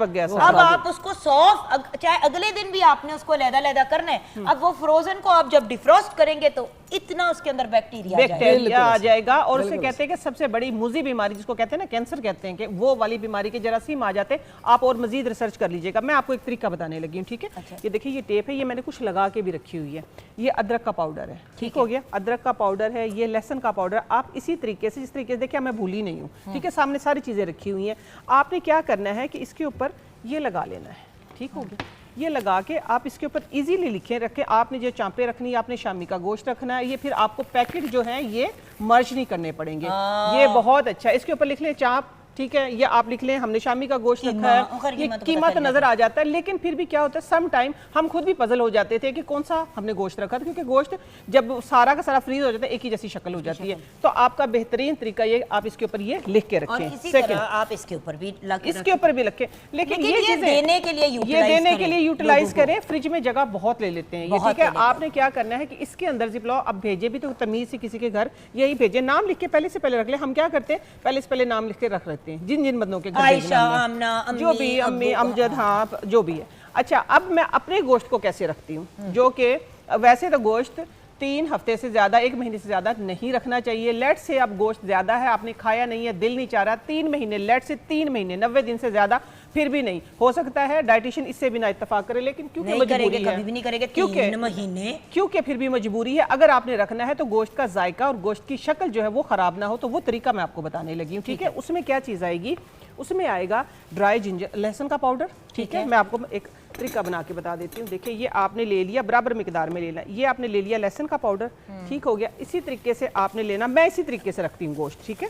गया। अब आप उसको सॉफ्ट, चाहे अगले दिन भी आपने उसको लैदा करना है, अब वो फ्रोजन को आप जब डिफ्रोस्ट करेंगे तो इतना उसके अंदर बैक्टीरिया आ जाएगा। और उससे कहते हैं कि सबसे बड़ी मुजी बीमारी जिसको कहते हैं ना कैंसर कहते हैं, कि वो वाली बीमारी के जरासीम आ जाते हैं। आप और मजीद रिसर्च कर लीजिएगा। मैं आपको एक तरीका बताने लगी हूँ, ठीक है। ये देखिए ये टेप है, ये मैंने कुछ लगा के भी रखी हुई है। ये अदरक का पाउडर है, ठीक हो गया। अदरक का पाउडर है, ये लहसुन का पाउडर। आप इसी तरीके से, जिस तरीके से देखिए मैं भूली नहीं हूँ, ठीक है, सामने सारी चीजें रखी हुई हैं। आपने क्या करना है कि इसके ऊपर ये लगा लेना है, ठीक हो गया। ये लगा के आप इसके ऊपर इजीली लिखें रखें। आपने जो चांपे रखनी है, आपने शामी का गोश्त रखना है, ये फिर आपको पैकेट जो है ये मर्ज नहीं करने पड़ेंगे। ये बहुत अच्छा है। इसके ऊपर लिख लें चाप ठीक है, या आप लिख लें हमने शामी का गोश्त रखा है, ये कीमा तो नजर आ जाता है। लेकिन फिर भी क्या होता है, सम टाइम हम खुद भी पजल हो जाते थे कि कौन सा हमने गोश्त रखा था, क्योंकि गोश्त जब सारा का सारा फ्रीज हो जाता है एक ही जैसी शक्ल हो जाती है। तो आपका बेहतरीन तरीका ये, आप इसके ऊपर ये लिख के रखें। सेकंड आप इसके ऊपर भी रखें, लेकिन ये देने के लिए यूटिलाइज करें। फ्रिज में जगह बहुत ले लेते हैं ये, ठीक है। आपने क्या करना है कि इसके अंदर जिप लो, अब भेजे भी तो तमीज से किसी के घर यही भेजे, नाम लिख के पहले से पहले रख ले। हम क्या करते हैं, पहले से पहले नाम लिख के रख लेते हैं जिन जिन बंदों के घर आयशा, आमना, जो भी, अम्मी, अमजद, हाँ जो भी है। अच्छा, अब मैं अपने गोश्त को कैसे रखती हूँ, जो कि वैसे तो गोश्त 3 हफ्ते से ज़्यादा, 1 महीने से ज़्यादा नहीं रखना चाहिए। लेट से अब गोश्त ज़्यादा है, आपने खाया नहीं है, दिल नहीं चाह रहा, 3 महीने, लेट से 3 महीने, 90 दिन से ज़्यादा फिर भी नहीं हो सकता है। डाइटिशियन इससे भी ना इत्तेफाक करे, लेकिन क्योंकि मजबूरी है, कभी भी नहीं करेंगे, क्योंकि फिर भी मजबूरी है। अगर आपने रखना है तो गोश्त का जायका और गोश्त की शक्ल जो है वो ख़राब ना हो, तो वो तरीका मैं आपको बताने लगी हूँ, ठीक है। उसमें क्या चीज़ आएगी, उसमें आएगा ड्राई जिंजर, लहसुन का पाउडर, ठीक है। मैं आपको एक तरीका बना के बता देती हूँ। देखिए, ये आपने ले लिया, बराबर मिकदार में लेना, ये आपने ले लिया लहसुन का पाउडर, ठीक हो गया। इसी तरीके से आपने लेना, मैं इसी तरीके से रखती हूँ गोश्त, ठीक है।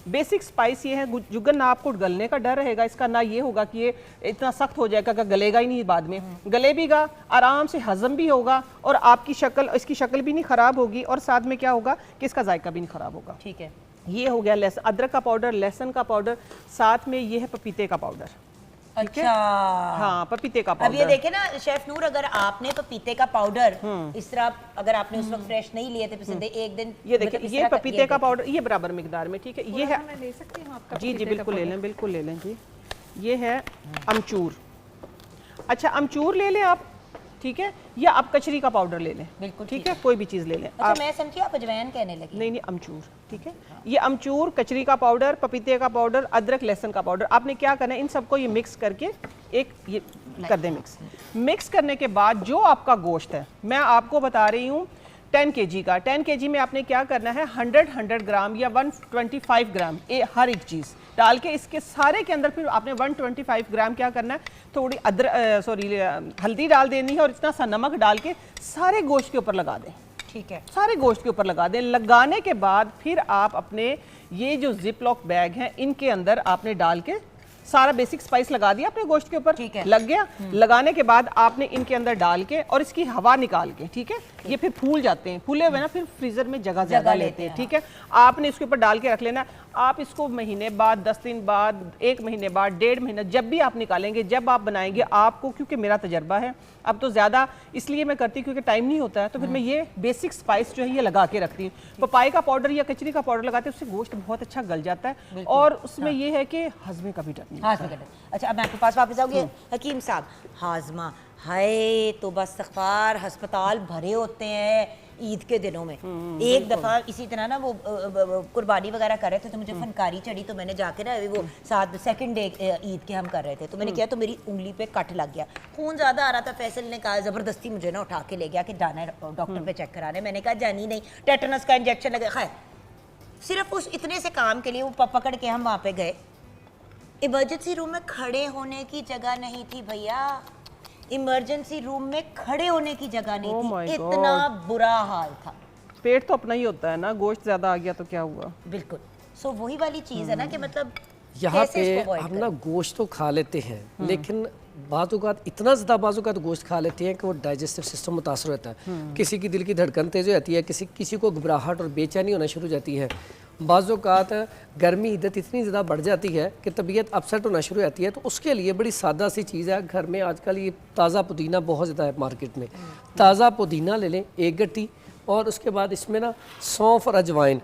बेसिक स्पाइस ये है, जुगन ना आपको गलने का डर रहेगा इसका, ना ये होगा कि ये इतना सख्त हो जाएगा कि गलेगा ही नहीं बाद में, गले बीगा, आराम से हजम भी होगा और आपकी शक्ल, इसकी शक्ल भी नहीं ख़राब होगी, और साथ में क्या होगा कि इसका जायका भी नहीं ख़राब होगा, ठीक है। ये हो गया लहसुन, अदरक का पाउडर, लहसुन का पाउडर, साथ में ये है पपीते का पाउडर। अच्छा, हाँ, पपीते का पाउडर। अब ये देखे ना शेफ नूर, अगर आपने पपीते का पाउडर इस तरह, अगर आपने उस वक्त फ्रेश नहीं लिए थे, पिछले एक दिन, ये देखिए, ये पपीते का पाउडर, ये बराबर मिकदार में, ठीक है। ये है, मैं ले सकती हूँ आपका? जी जी बिल्कुल ले लें, बिल्कुल ले लें जी। ये है अमचूर। अच्छा, अमचूर ले लें आप, ठीक है, या आप कचरी का पाउडर ले लें, बिल्कुल ठीक है, कोई भी चीज़ ले लें। अच्छा, मैं समझी आप अजवाइन कहने लगी। नहीं, अमचूर, ठीक है। ये अमचूर, कचरी का पाउडर, पपीते का पाउडर, अदरक लहसुन का पाउडर, आपने क्या करना है, इन सबको ये मिक्स करके एक ये कर दें मिक्स करने के बाद जो आपका गोश्त है, मैं आपको बता रही हूँ 10 kg का, 10 kg में आपने क्या करना है, 100 ग्राम या 125 ग्राम हर एक चीज़ डाल के, इसके सारे के अंदर फिर आपने 125 ग्राम क्या करना है, थोड़ी हल्दी डाल देनी है, और इतना सा नमक डाल के सारे गोश्त के ऊपर लगा दें, ठीक है। सारे गोश्त के ऊपर लगा दें। लगाने के बाद फिर आप अपने ये जो जिप लॉक बैग हैं, इनके अंदर आपने डाल के सारा बेसिक स्पाइस लगा दिया अपने गोश्त के ऊपर, ठीक है, लग गया। लगाने के बाद आपने इनके अंदर डाल के और इसकी हवा निकाल के, ठीक है, ये फिर फूल जाते हैं, फूले हुए ना फिर फ्रीजर में जगह ज्यादा लेते हैं, ठीक है। आपने इसके ऊपर डाल के रख लेना। आप इसको महीने बाद, 10 दिन बाद, 1 महीने बाद, 1.5 महीना, जब भी आप निकालेंगे, जब आप बनाएंगे, आपको, क्योंकि मेरा तजर्बा है, अब तो ज़्यादा इसलिए मैं करती हूँ क्योंकि टाइम नहीं होता है, तो फिर मैं ये बेसिक स्पाइस जो है ये लगा के रखती हूँ। पपाई का पाउडर या कचरी का पाउडर लगाते हैं, उससे गोश्त बहुत अच्छा गल जाता है, और उसमें ये है कि हाजमे का भी डर नहीं होता है। अच्छा, अब मैं आपके पास वापस आऊँगी। हकीम साहब, हाजमा, हाय तो बस इस्तग़फ़ार, अस्पताल भरे होते हैं ईद के दिनों में। एक दफ़ा इसी तरह ना वो कुर्बानी वगैरह कर रहे थे, तो मुझे फनकारी चढ़ी, तो मैंने जाके ना वो सेकंड डे ईद के हम कर रहे थे, तो मैंने किया तो मेरी उंगली पे कट लग गया, खून ज़्यादा आ रहा था। फैसल ने कहा, ज़बरदस्ती मुझे ना उठा के ले गया कि जाना है डॉक्टर पे चेक कराने। मैंने कहा जानी नहीं, टेटनस का इंजेक्शन लगे। खैर, सिर्फ उस इतने से काम के लिए वो पकड़ के हम वहाँ पे गए। इमरजेंसी रूम में खड़े होने की जगह नहीं थी भैया, इमरजेंसी रूम में खड़े होने की जगह नहीं थी, इतना बुरा हाल था। पेट तो अपना ही होता है ना, गोश्त ज्यादा आ गया तो क्या हुआ। बिल्कुल, सो वही वाली चीज है ना कि मतलब यहाँ पे हम ना गोश्त तो खा लेते हैं, लेकिन बाज़-औक़ात इतना ज़्यादा बाज़-औक़ात गोश्त खा लेते हैं कि वो डाइजेस्टिव सिस्टम मुतासर रहता है। किसी की दिल की धड़कन तेज़ हो जाती है, किसी को घबराहट और बेचैनी होना शुरू हो जाती है। बाज़-औक़ात गर्मी हिद्दत इतनी ज़्यादा बढ़ जाती है कि तबीयत अपसेट होना शुरू हो जाती है। तो उसके लिए बड़ी सादा सी चीज़ है, घर में आजकल ये ताज़ा पुदीना बहुत ज़्यादा है मार्केट में। ताज़ा पुदीना ले लें 1 गट्टी, और उसके बाद इसमें ना सौंफ और अजवाइन,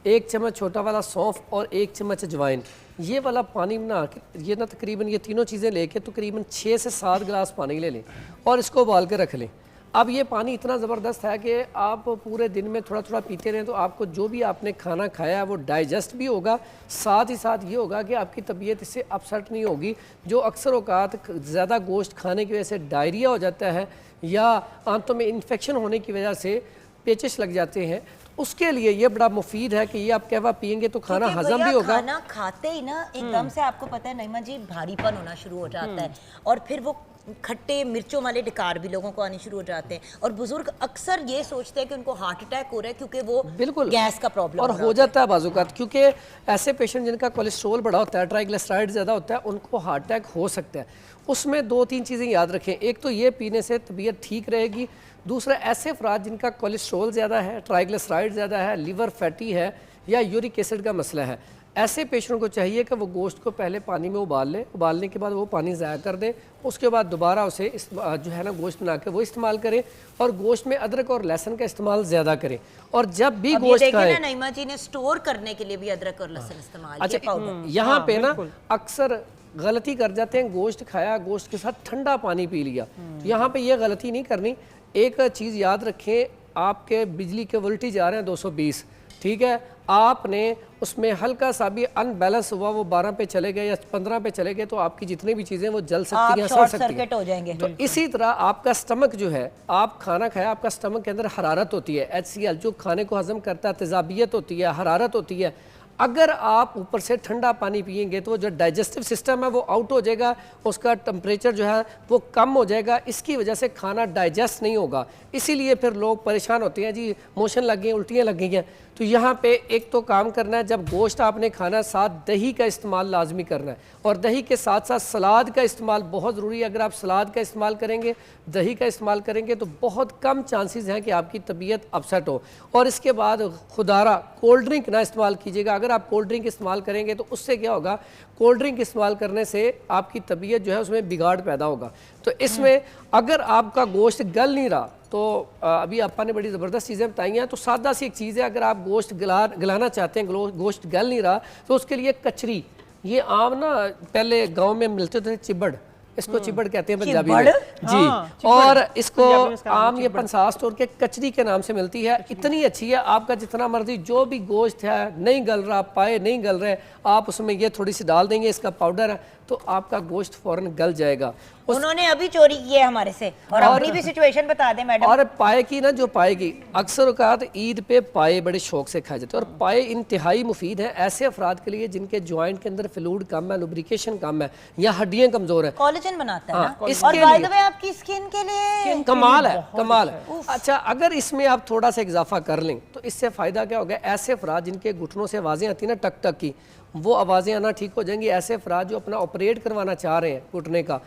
1 चम्मच छोटा वाला सौंफ और 1 चम्मच अजवाइन, ये वाला पानी बना के, ये ना तकरीबन ये तीनों चीज़ें लेके तकरीबन 6 से 7 गिलास पानी ले लें और इसको उबाल के रख लें। अब ये पानी इतना ज़बरदस्त है कि आप पूरे दिन में थोड़ा थोड़ा पीते रहें तो आपको जो भी आपने खाना खाया है वो डाइजेस्ट भी होगा, साथ ही साथ ये होगा कि आपकी तबीयत इससे अपसेट नहीं होगी। जो अक्सर औकात ज़्यादा गोश्त खाने की वजह से डायरिया हो जाता है या आंतों में इन्फेक्शन होने की वजह से पेचिश लग जाते हैं, उसके लिए ये बड़ा मुफीद है कि ये आप कहवा पियेंगे तो खाना हजम भी होगा। खाना खाते ही ना एकदम से आपको पता है नईमा जी भारीपन होना शुरू हो जाता है, और फिर वो खट्टे मिर्चों वाले डकार भी लोगों को आने शुरू हो जाते हैं, और बुजुर्ग अक्सर ये सोचते हैं कि उनको हार्ट अटैक हो रहा है क्योंकि वो बिल्कुल गैस का प्रॉब्लम और हो जाता है बाजूकात, क्योंकि ऐसे पेशेंट जिनका कोलेस्ट्रॉल बड़ा होता है, ट्राइग्लिसराइड ज़्यादा होता है, उनको हार्ट अटैक हो सकता है। उसमें 2-3 चीज़ें याद रखें, एक तो ये पीने से तबीयत ठीक रहेगी, दूसरा ऐसे अफराद जिनका कोलेस्ट्रॉल ज़्यादा है, ट्राइग्लिसराइड ज़्यादा है, लिवर फैटी है या यूरिक एसिड का मसला है, ऐसे पेशेंट को चाहिए कि वो गोश्त को पहले पानी में उबाल ले, उबालने के बाद वो पानी ज़ाया कर दे, उसके बाद दोबारा उसे जो है ना गोश्त बना के वो इस्तेमाल करें, और गोश्त में अदरक और लहसुन का इस्तेमाल ज़्यादा करें। और जब भी गोश्त खाएं, नईमा जी ने स्टोर करने के लिए भी अदरक और लहसुन इस्तेमाल अच्छा पाउडर। यहाँ पे ना अक्सर गलती कर जाते हैं, गोश्त खाया, गोश्त के साथ ठंडा पानी पी लिया, तो यहाँ पे ये गलती नहीं करनी। एक चीज़ याद रखें, आपके बिजली के वोल्टेज आ रहे हैं 220, ठीक है, आपने उसमें हल्का सा भी अनबैलेंस हुआ, वो 12 पे चले गए या 15 पे चले गए, तो आपकी जितनी भी चीज़ें वो जल सकती हैं, सड़ सकती हैं, हो जाएंगे। तो इसी तरह आपका स्टमक जो है, आप खाना खाया, आपका स्टमक के अंदर हरारत होती है, HCl जो खाने को हजम करता है, तेजाबियत होती है, हरारत होती है। अगर आप ऊपर से ठंडा पानी पिएंगे तो जो डाइजेस्टिव सिस्टम है वो आउट हो जाएगा, उसका टेम्परेचर जो है वो कम हो जाएगा, इसकी वजह से खाना डाइजेस्ट नहीं होगा, इसीलिए फिर लोग परेशान होते हैं, जी मोशन लग गई, उल्टियाँ लग गई हैं। तो यहाँ पे एक तो काम करना है, जब गोश्त आपने खाना, साथ दही का इस्तेमाल लाजमी करना है, और दही के साथ साथ सलाद का इस्तेमाल बहुत ज़रूरी है। अगर आप सलाद का इस्तेमाल करेंगे, दही का इस्तेमाल करेंगे, तो बहुत कम चांसेस हैं कि आपकी तबीयत अपसेट हो। और इसके बाद खुदारा कोल्ड ड्रिंक ना इस्तेमाल कीजिएगा। अगर आप कोल्ड ड्रिंक इस्तेमाल करेंगे तो उससे क्या होगा, कोल्ड ड्रिंक इस्तेमाल करने से आपकी तबीयत जो है उसमें बिगाड़ पैदा होगा। तो इसमें अगर आपका गोश्त गल नहीं रहा, तो अभी आपा ने बड़ी ज़बरदस्त चीज़ें बताई हैं, तो सादा सी एक चीज़ है, अगर आप गोश्त गलाना चाहते हैं, गोश्त गल नहीं रहा, तो उसके लिए कचरी, ये आम ना पहले गांव में मिलते थे, चिबड़, इसको चिबड़ कहते हैं पंजाबी में जी, और इसको आम ये पंसार स्टोर के कचरी के नाम से मिलती है, इतनी अच्छी है, आपका जितना मर्जी जो भी गोश्त है नहीं गल रहा, पाए नहीं गल रहे, आप उसमें ये थोड़ी सी डाल देंगे, इसका पाउडर है, तो आपका गोश्त फौरन गल जाएगा। उन्होंने अभी चोरी की है हमारे से, और अपनी भी सिचुएशन बता दें मैडम। और पाए की ना, जो पाए की अक्सर औकात ईद पे पाए बड़े शौक से खाए जाते हैं, और पाए इंतहाई मुफीद है ऐसे अफराद के लिए जिनके जॉइंट के अंदर फ्लूइड कम है, लुब्रिकेशन कम है, या हड्डियां कमजोर है, कोलेजन बनाता है ना, इसके और बाय द लिए वे आपकी स्किन के लिए कमाल है, कमाल है। अच्छा, अगर इसमें आप थोड़ा सा इजाफा कर लें तो इससे फ़ायदा क्या होगा, ऐसे अफराद जिनके घुटनों से आवाज़ें आती हैं ना, टक टक की, वो आवाज़ें आना ठीक हो जाएंगी। ऐसे अफराद जो अपना ऑपरेट करवाना चाह रहे हैं, घुटने का,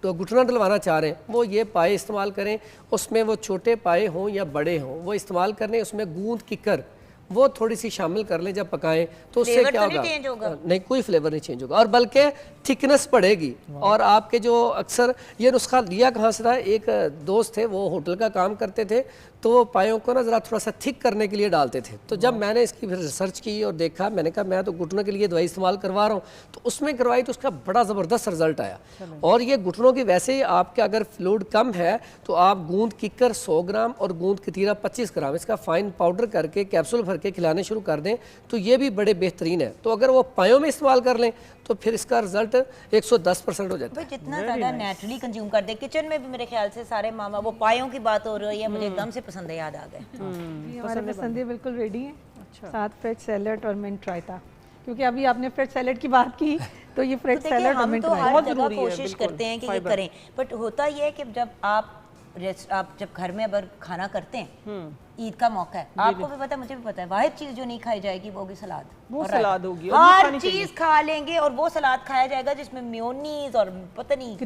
तो घुटना डलवाना चाह रहे हैं, वो ये पाए इस्तेमाल करें, उसमें वो छोटे पाए हों या बड़े हों, वो इस्तेमाल करें, उसमें गूंद किकर वो थोड़ी सी शामिल कर लें जब पकाएं, तो उससे क्या होगा, नहीं कोई फ्लेवर नहीं चेंज होगा, और बल्कि थिकनेस बढ़ेगी। और आपके जो अक्सर ये नुस्खा लिया कहाँ से था, एक दोस्त थे, वो होटल का काम करते थे, तो वो पायों को ना ज़रा थोड़ा सा थिक करने के लिए डालते थे। तो जब मैंने इसकी फिर रिसर्च की और देखा, मैंने कहा मैं तो घुटनों के लिए दवाई इस्तेमाल करवा रहा हूँ, तो उसमें करवाई तो उसका बड़ा ज़बरदस्त रिजल्ट आया। और ये घुटनों की वैसे ही आपके अगर फ्लूइड कम है तो आप गूंद किकर 100 ग्राम और गूंद कतीरा 25 ग्राम इसका फ़ाइन पाउडर करके कैप्सूल भर के खिलाने शुरू कर दें, तो ये भी बड़े बेहतरीन है। तो अगर वो पायों में इस्तेमाल कर लें तो फिर इसका रिजल्ट 110% हो जाता है। जितना ज़्यादा नेचुरली कंज्यूम कर दे, किचन में भी मेरे ख्याल से सारे मामा, वो पायों की बात हो रही है, मुझे एकदम से पसंद याद आ गए। हमारे पसंदे बिल्कुल रेडी हैं, साथ फ्रेश सैलड और मिंट रायता, क्योंकि अभी आपने फ्रेश सैलड की बात की, तो ये फ्रेश सैलड और मिंट रायता बहुत जरूरी है, कोशिश करते हैं कि ये करें, बट होता ये है कि जब आप जब घर में अगर खाना करते हैं, ईद का मौका है, आपको भी पता है, मुझे भी पता है, वाहिद चीज जो नहीं खाई जाएगी वो होगी सलाद। वो सलाद होगी, हर चीज खा लेंगे और वो सलाद खाया जाएगा जिसमें मेयोनीज और पता नहीं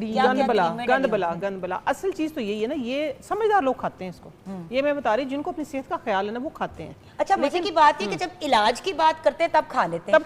गंद बला। असल चीज तो यही है ना, ये समझदार लोग खाते हैं इसको, ये मैं बता रही, जिनको अपनी सेहत का ख्याल है ना, वो खाते हैं। अच्छा, मजे की बात है कि जब इलाज की बात करते हैं तब खा लेते हैं,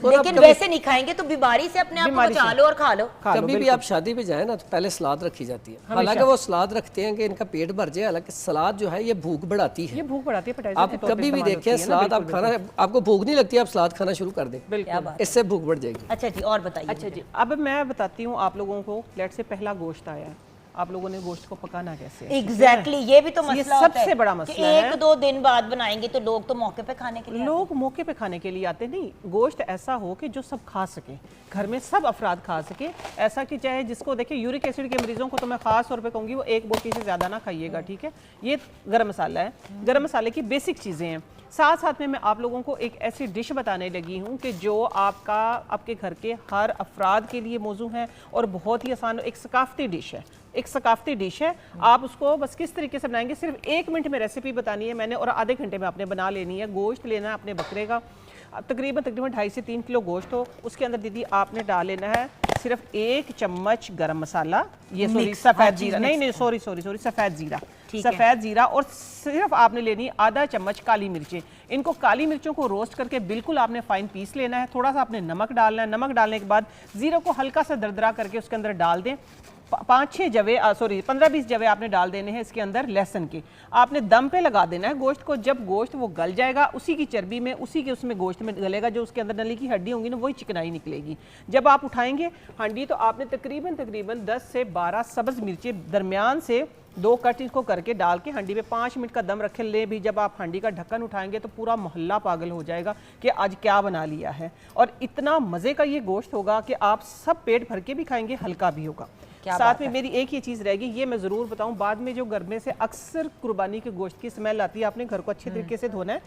लेकिन वैसे नहीं खाएंगे तो बीमारी से अपने आप को बचा लो और खा लो। कभी भी आप शादी पे जाए ना तो पहले सलाद रखी जाती है, हालांकि वो सलाद रखते हैं कि इनका पेट भर जाए, हालांकि सलाद जो है ये भूख बढ़ाती है, ये भूख बढ़ाती है। आप कभी भी देखें सलाद आप खाना, आपको भूख नहीं लगती, आप सलाद खाना शुरू कर दें, इससे भूख बढ़ जाएगी। अच्छा जी, और बताइए। अच्छा जी, अब मैं बताती हूँ आप लोगों को, लेट से पहला गोश्त आया, आप लोगों ने गोश्त को पकाना कैसे है। एग्जैक्टली ये भी तो ये मसला होता है सबसे बड़ा कि मसला है। 1-2 दिन बाद बनाएंगे तो लोग तो मौके पे खाने के लिए लोग मौके पे खाने के लिए आते नहीं, गोश्त ऐसा हो कि जो सब खा सके, घर में सब अफराद खा सके, ऐसा कि चाहे जिसको देखिए यूरिक एसिड के मरीजों को तो मैं खास तौर पे कहूँगी वो एक बोटी से ज़्यादा ना खाइएगा, ठीक है। ये गरम मसाला है, गरम मसाले की बेसिक चीज़ें हैं। साथ साथ में मैं आप लोगों को एक ऐसी डिश बताने लगी हूँ कि जो आपके घर के हर अफराद के लिए मौजू है और बहुत ही आसान, एक सकाफती डिश है, एक सकाफती डिश है। आप उसको बस किस तरीके से बनाएंगे, सिर्फ 1 मिनट में रेसिपी बतानी है मैंने और आधे घंटे में आपने बना लेनी है। गोश्त लेना है अपने बकरे का, तकरीबन 2.5 से 3 किलो गोश्त हो, उसके अंदर दीदी आपने डाल लेना है सिर्फ 1 चम्मच गरम मसाला, ये सॉरी सफ़ेद जीरा, नहीं सॉरी सफ़ेद जीरा, सफ़ेद जीरा, और सिर्फ आपने लेनी आधा चम्मच काली मिर्चें। इनको काली मिर्चों को रोस्ट करके बिल्कुल आपने फाइन पीस लेना है। थोड़ा सा आपने नमक डालना है, नमक डालने के बाद जीरा को हल्का सा दरदरा करके उसके अंदर डाल दें। 5-6 जवे 15-20 जवे आपने डाल देने हैं इसके अंदर लहसुन के। आपने दम पे लगा देना है गोश्त को, जब गोश्त वो गल जाएगा उसी की चर्बी में, उसी के उसमें गोश्त में गलेगा, जो उसके अंदर नली की हड्डी होंगी ना वही चिकनाई निकलेगी। जब आप उठाएंगे हांडी तो आपने तकरीबन 10 से 12 सब्ज़ मिर्चें दरमियान से 2 कट इसको करके डाल के हांडी में 5 मिनट का दम रखे ले भी। जब आप हांडी का ढक्कन उठाएंगे तो पूरा मोहल्ला पागल हो जाएगा कि आज क्या बना लिया है, और इतना मज़े का ये गोश्त होगा कि आप सब पेट भर के भी खाएंगे, हल्का भी होगा। साथ में मेरी एक ही चीज़ रहेगी, ये मैं ज़रूर बताऊं, बाद में जो घर में से अक्सर कुर्बानी के गोश्त की स्मेल आती है, आपने घर को अच्छे तरीके से धोना है,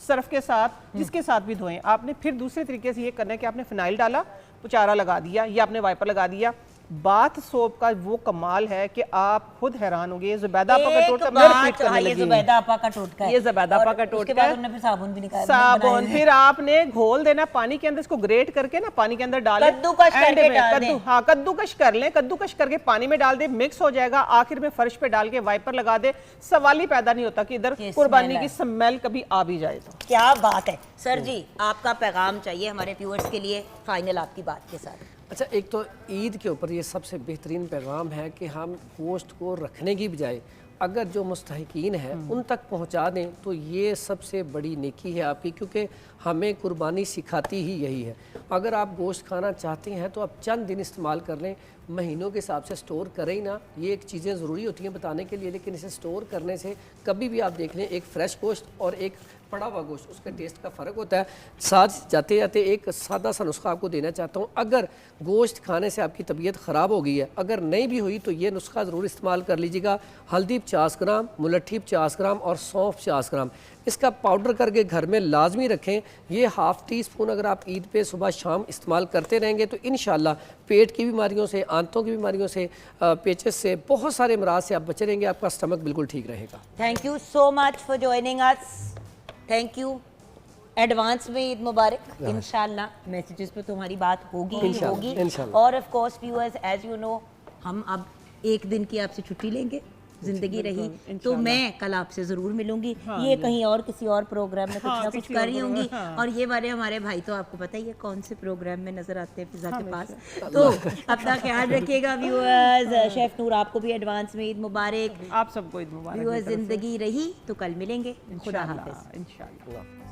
सर्फ के साथ, जिसके साथ भी धोएं। आपने फिर दूसरे तरीके से ये करना है कि आपने फिनाइल डाला, पुचारा लगा दिया या आपने वाइपर लगा दिया। बाथ सोप का वो कमाल है कि आप खुद हैरान होंगे। ज़ुबैदा आपा का टोटका, ये ज़ुबैदा आपा का टोटका है, ये ज़ुबैदा आपा का टोटका है। उन्होंने फिर साबुन भी निकाला, साबुन फिर आपने घोल देना पानी के अंदर, इसको ग्रेट करके ना पानी के अंदर डालें, कद्दूकश करके डाल दें। हाँ कद्दूकश कर लें, कद्दूकश करके पानी में डाल दें, मिक्स हो जाएगा, आखिर में फर्श पे डाल के वाइपर लगा दे। सवाल ही पैदा नहीं होता कि इधर कुर्बानी की स्मेल कभी आ भी जाए। तो क्या बात है सर जी, आपका पैगाम चाहिए हमारे व्यूअर्स के लिए फाइनल आपकी बात के साथ। अच्छा, एक तो ईद के ऊपर ये सबसे बेहतरीन पैगाम है कि हम गोश्त को रखने की बजाय अगर जो मुस्तहिकीन हैं उन तक पहुंचा दें तो ये सबसे बड़ी नेकी है आपकी, क्योंकि हमें कुर्बानी सिखाती ही यही है। अगर आप गोश्त खाना चाहते हैं तो आप चंद दिन इस्तेमाल कर लें, महीनों के हिसाब से स्टोर करें ही ना। ये एक चीज़ें ज़रूरी होती हैं बताने के लिए, लेकिन इसे स्टोर करने से कभी भी आप देख लें, एक फ़्रेश गोश्त और एक पड़ा हुआ गोश्त, उसका टेस्ट का फ़र्क होता है। साथ जाते जाते एक सादा सा नुस्खा आपको देना चाहता हूँ। अगर गोश्त खाने से आपकी तबीयत ख़राब हो गई है, अगर नहीं भी हुई, तो ये नुस्खा ज़रूर इस्तेमाल कर लीजिएगा। हल्दी 50 ग्राम, मुलट्ठी 50 ग्राम और सौंफ 50 ग्राम, इसका पाउडर करके घर में लाजमी रखें। ये हाफ़ टी स्पून अगर आप ईद पे सुबह शाम इस्तेमाल करते रहेंगे तो इंशाल्लाह पेट की बीमारियों से, आंतों की बीमारियों से, पेचेस से, बहुत सारे अमराज से आप बचे रहेंगे। आपका स्टमक बिल्कुल ठीक रहेगा। Thank you so much for joining us, thank you. Advance में ईद मुबारक। इंशाल्लाह मैसेजेस पे तुम्हारी बात होगी ही होगी, और of course viewers as you know हम अब 1 दिन की आपसे छुट्टी लेंगे, जिंदगी रही तो मैं कल आपसे ज़रूर मिलूंगी। ये कहीं और किसी और प्रोग्राम में कुछ ना कुछ कर रही होंगी, और ये वाले हमारे भाई तो आपको पता ही है कौन से प्रोग्राम में नजर आते हैं फिजा के पास। तो अपना ख्याल रखिएगा व्यूअर्स। शेफ नूर आपको भी एडवांस में ईद मुबारक। आप सबको ईद मुबारक। व्यूअर्स जिंदगी रही तो कल मिलेंगे। खुदा हाफिज़ इंशाल्लाह।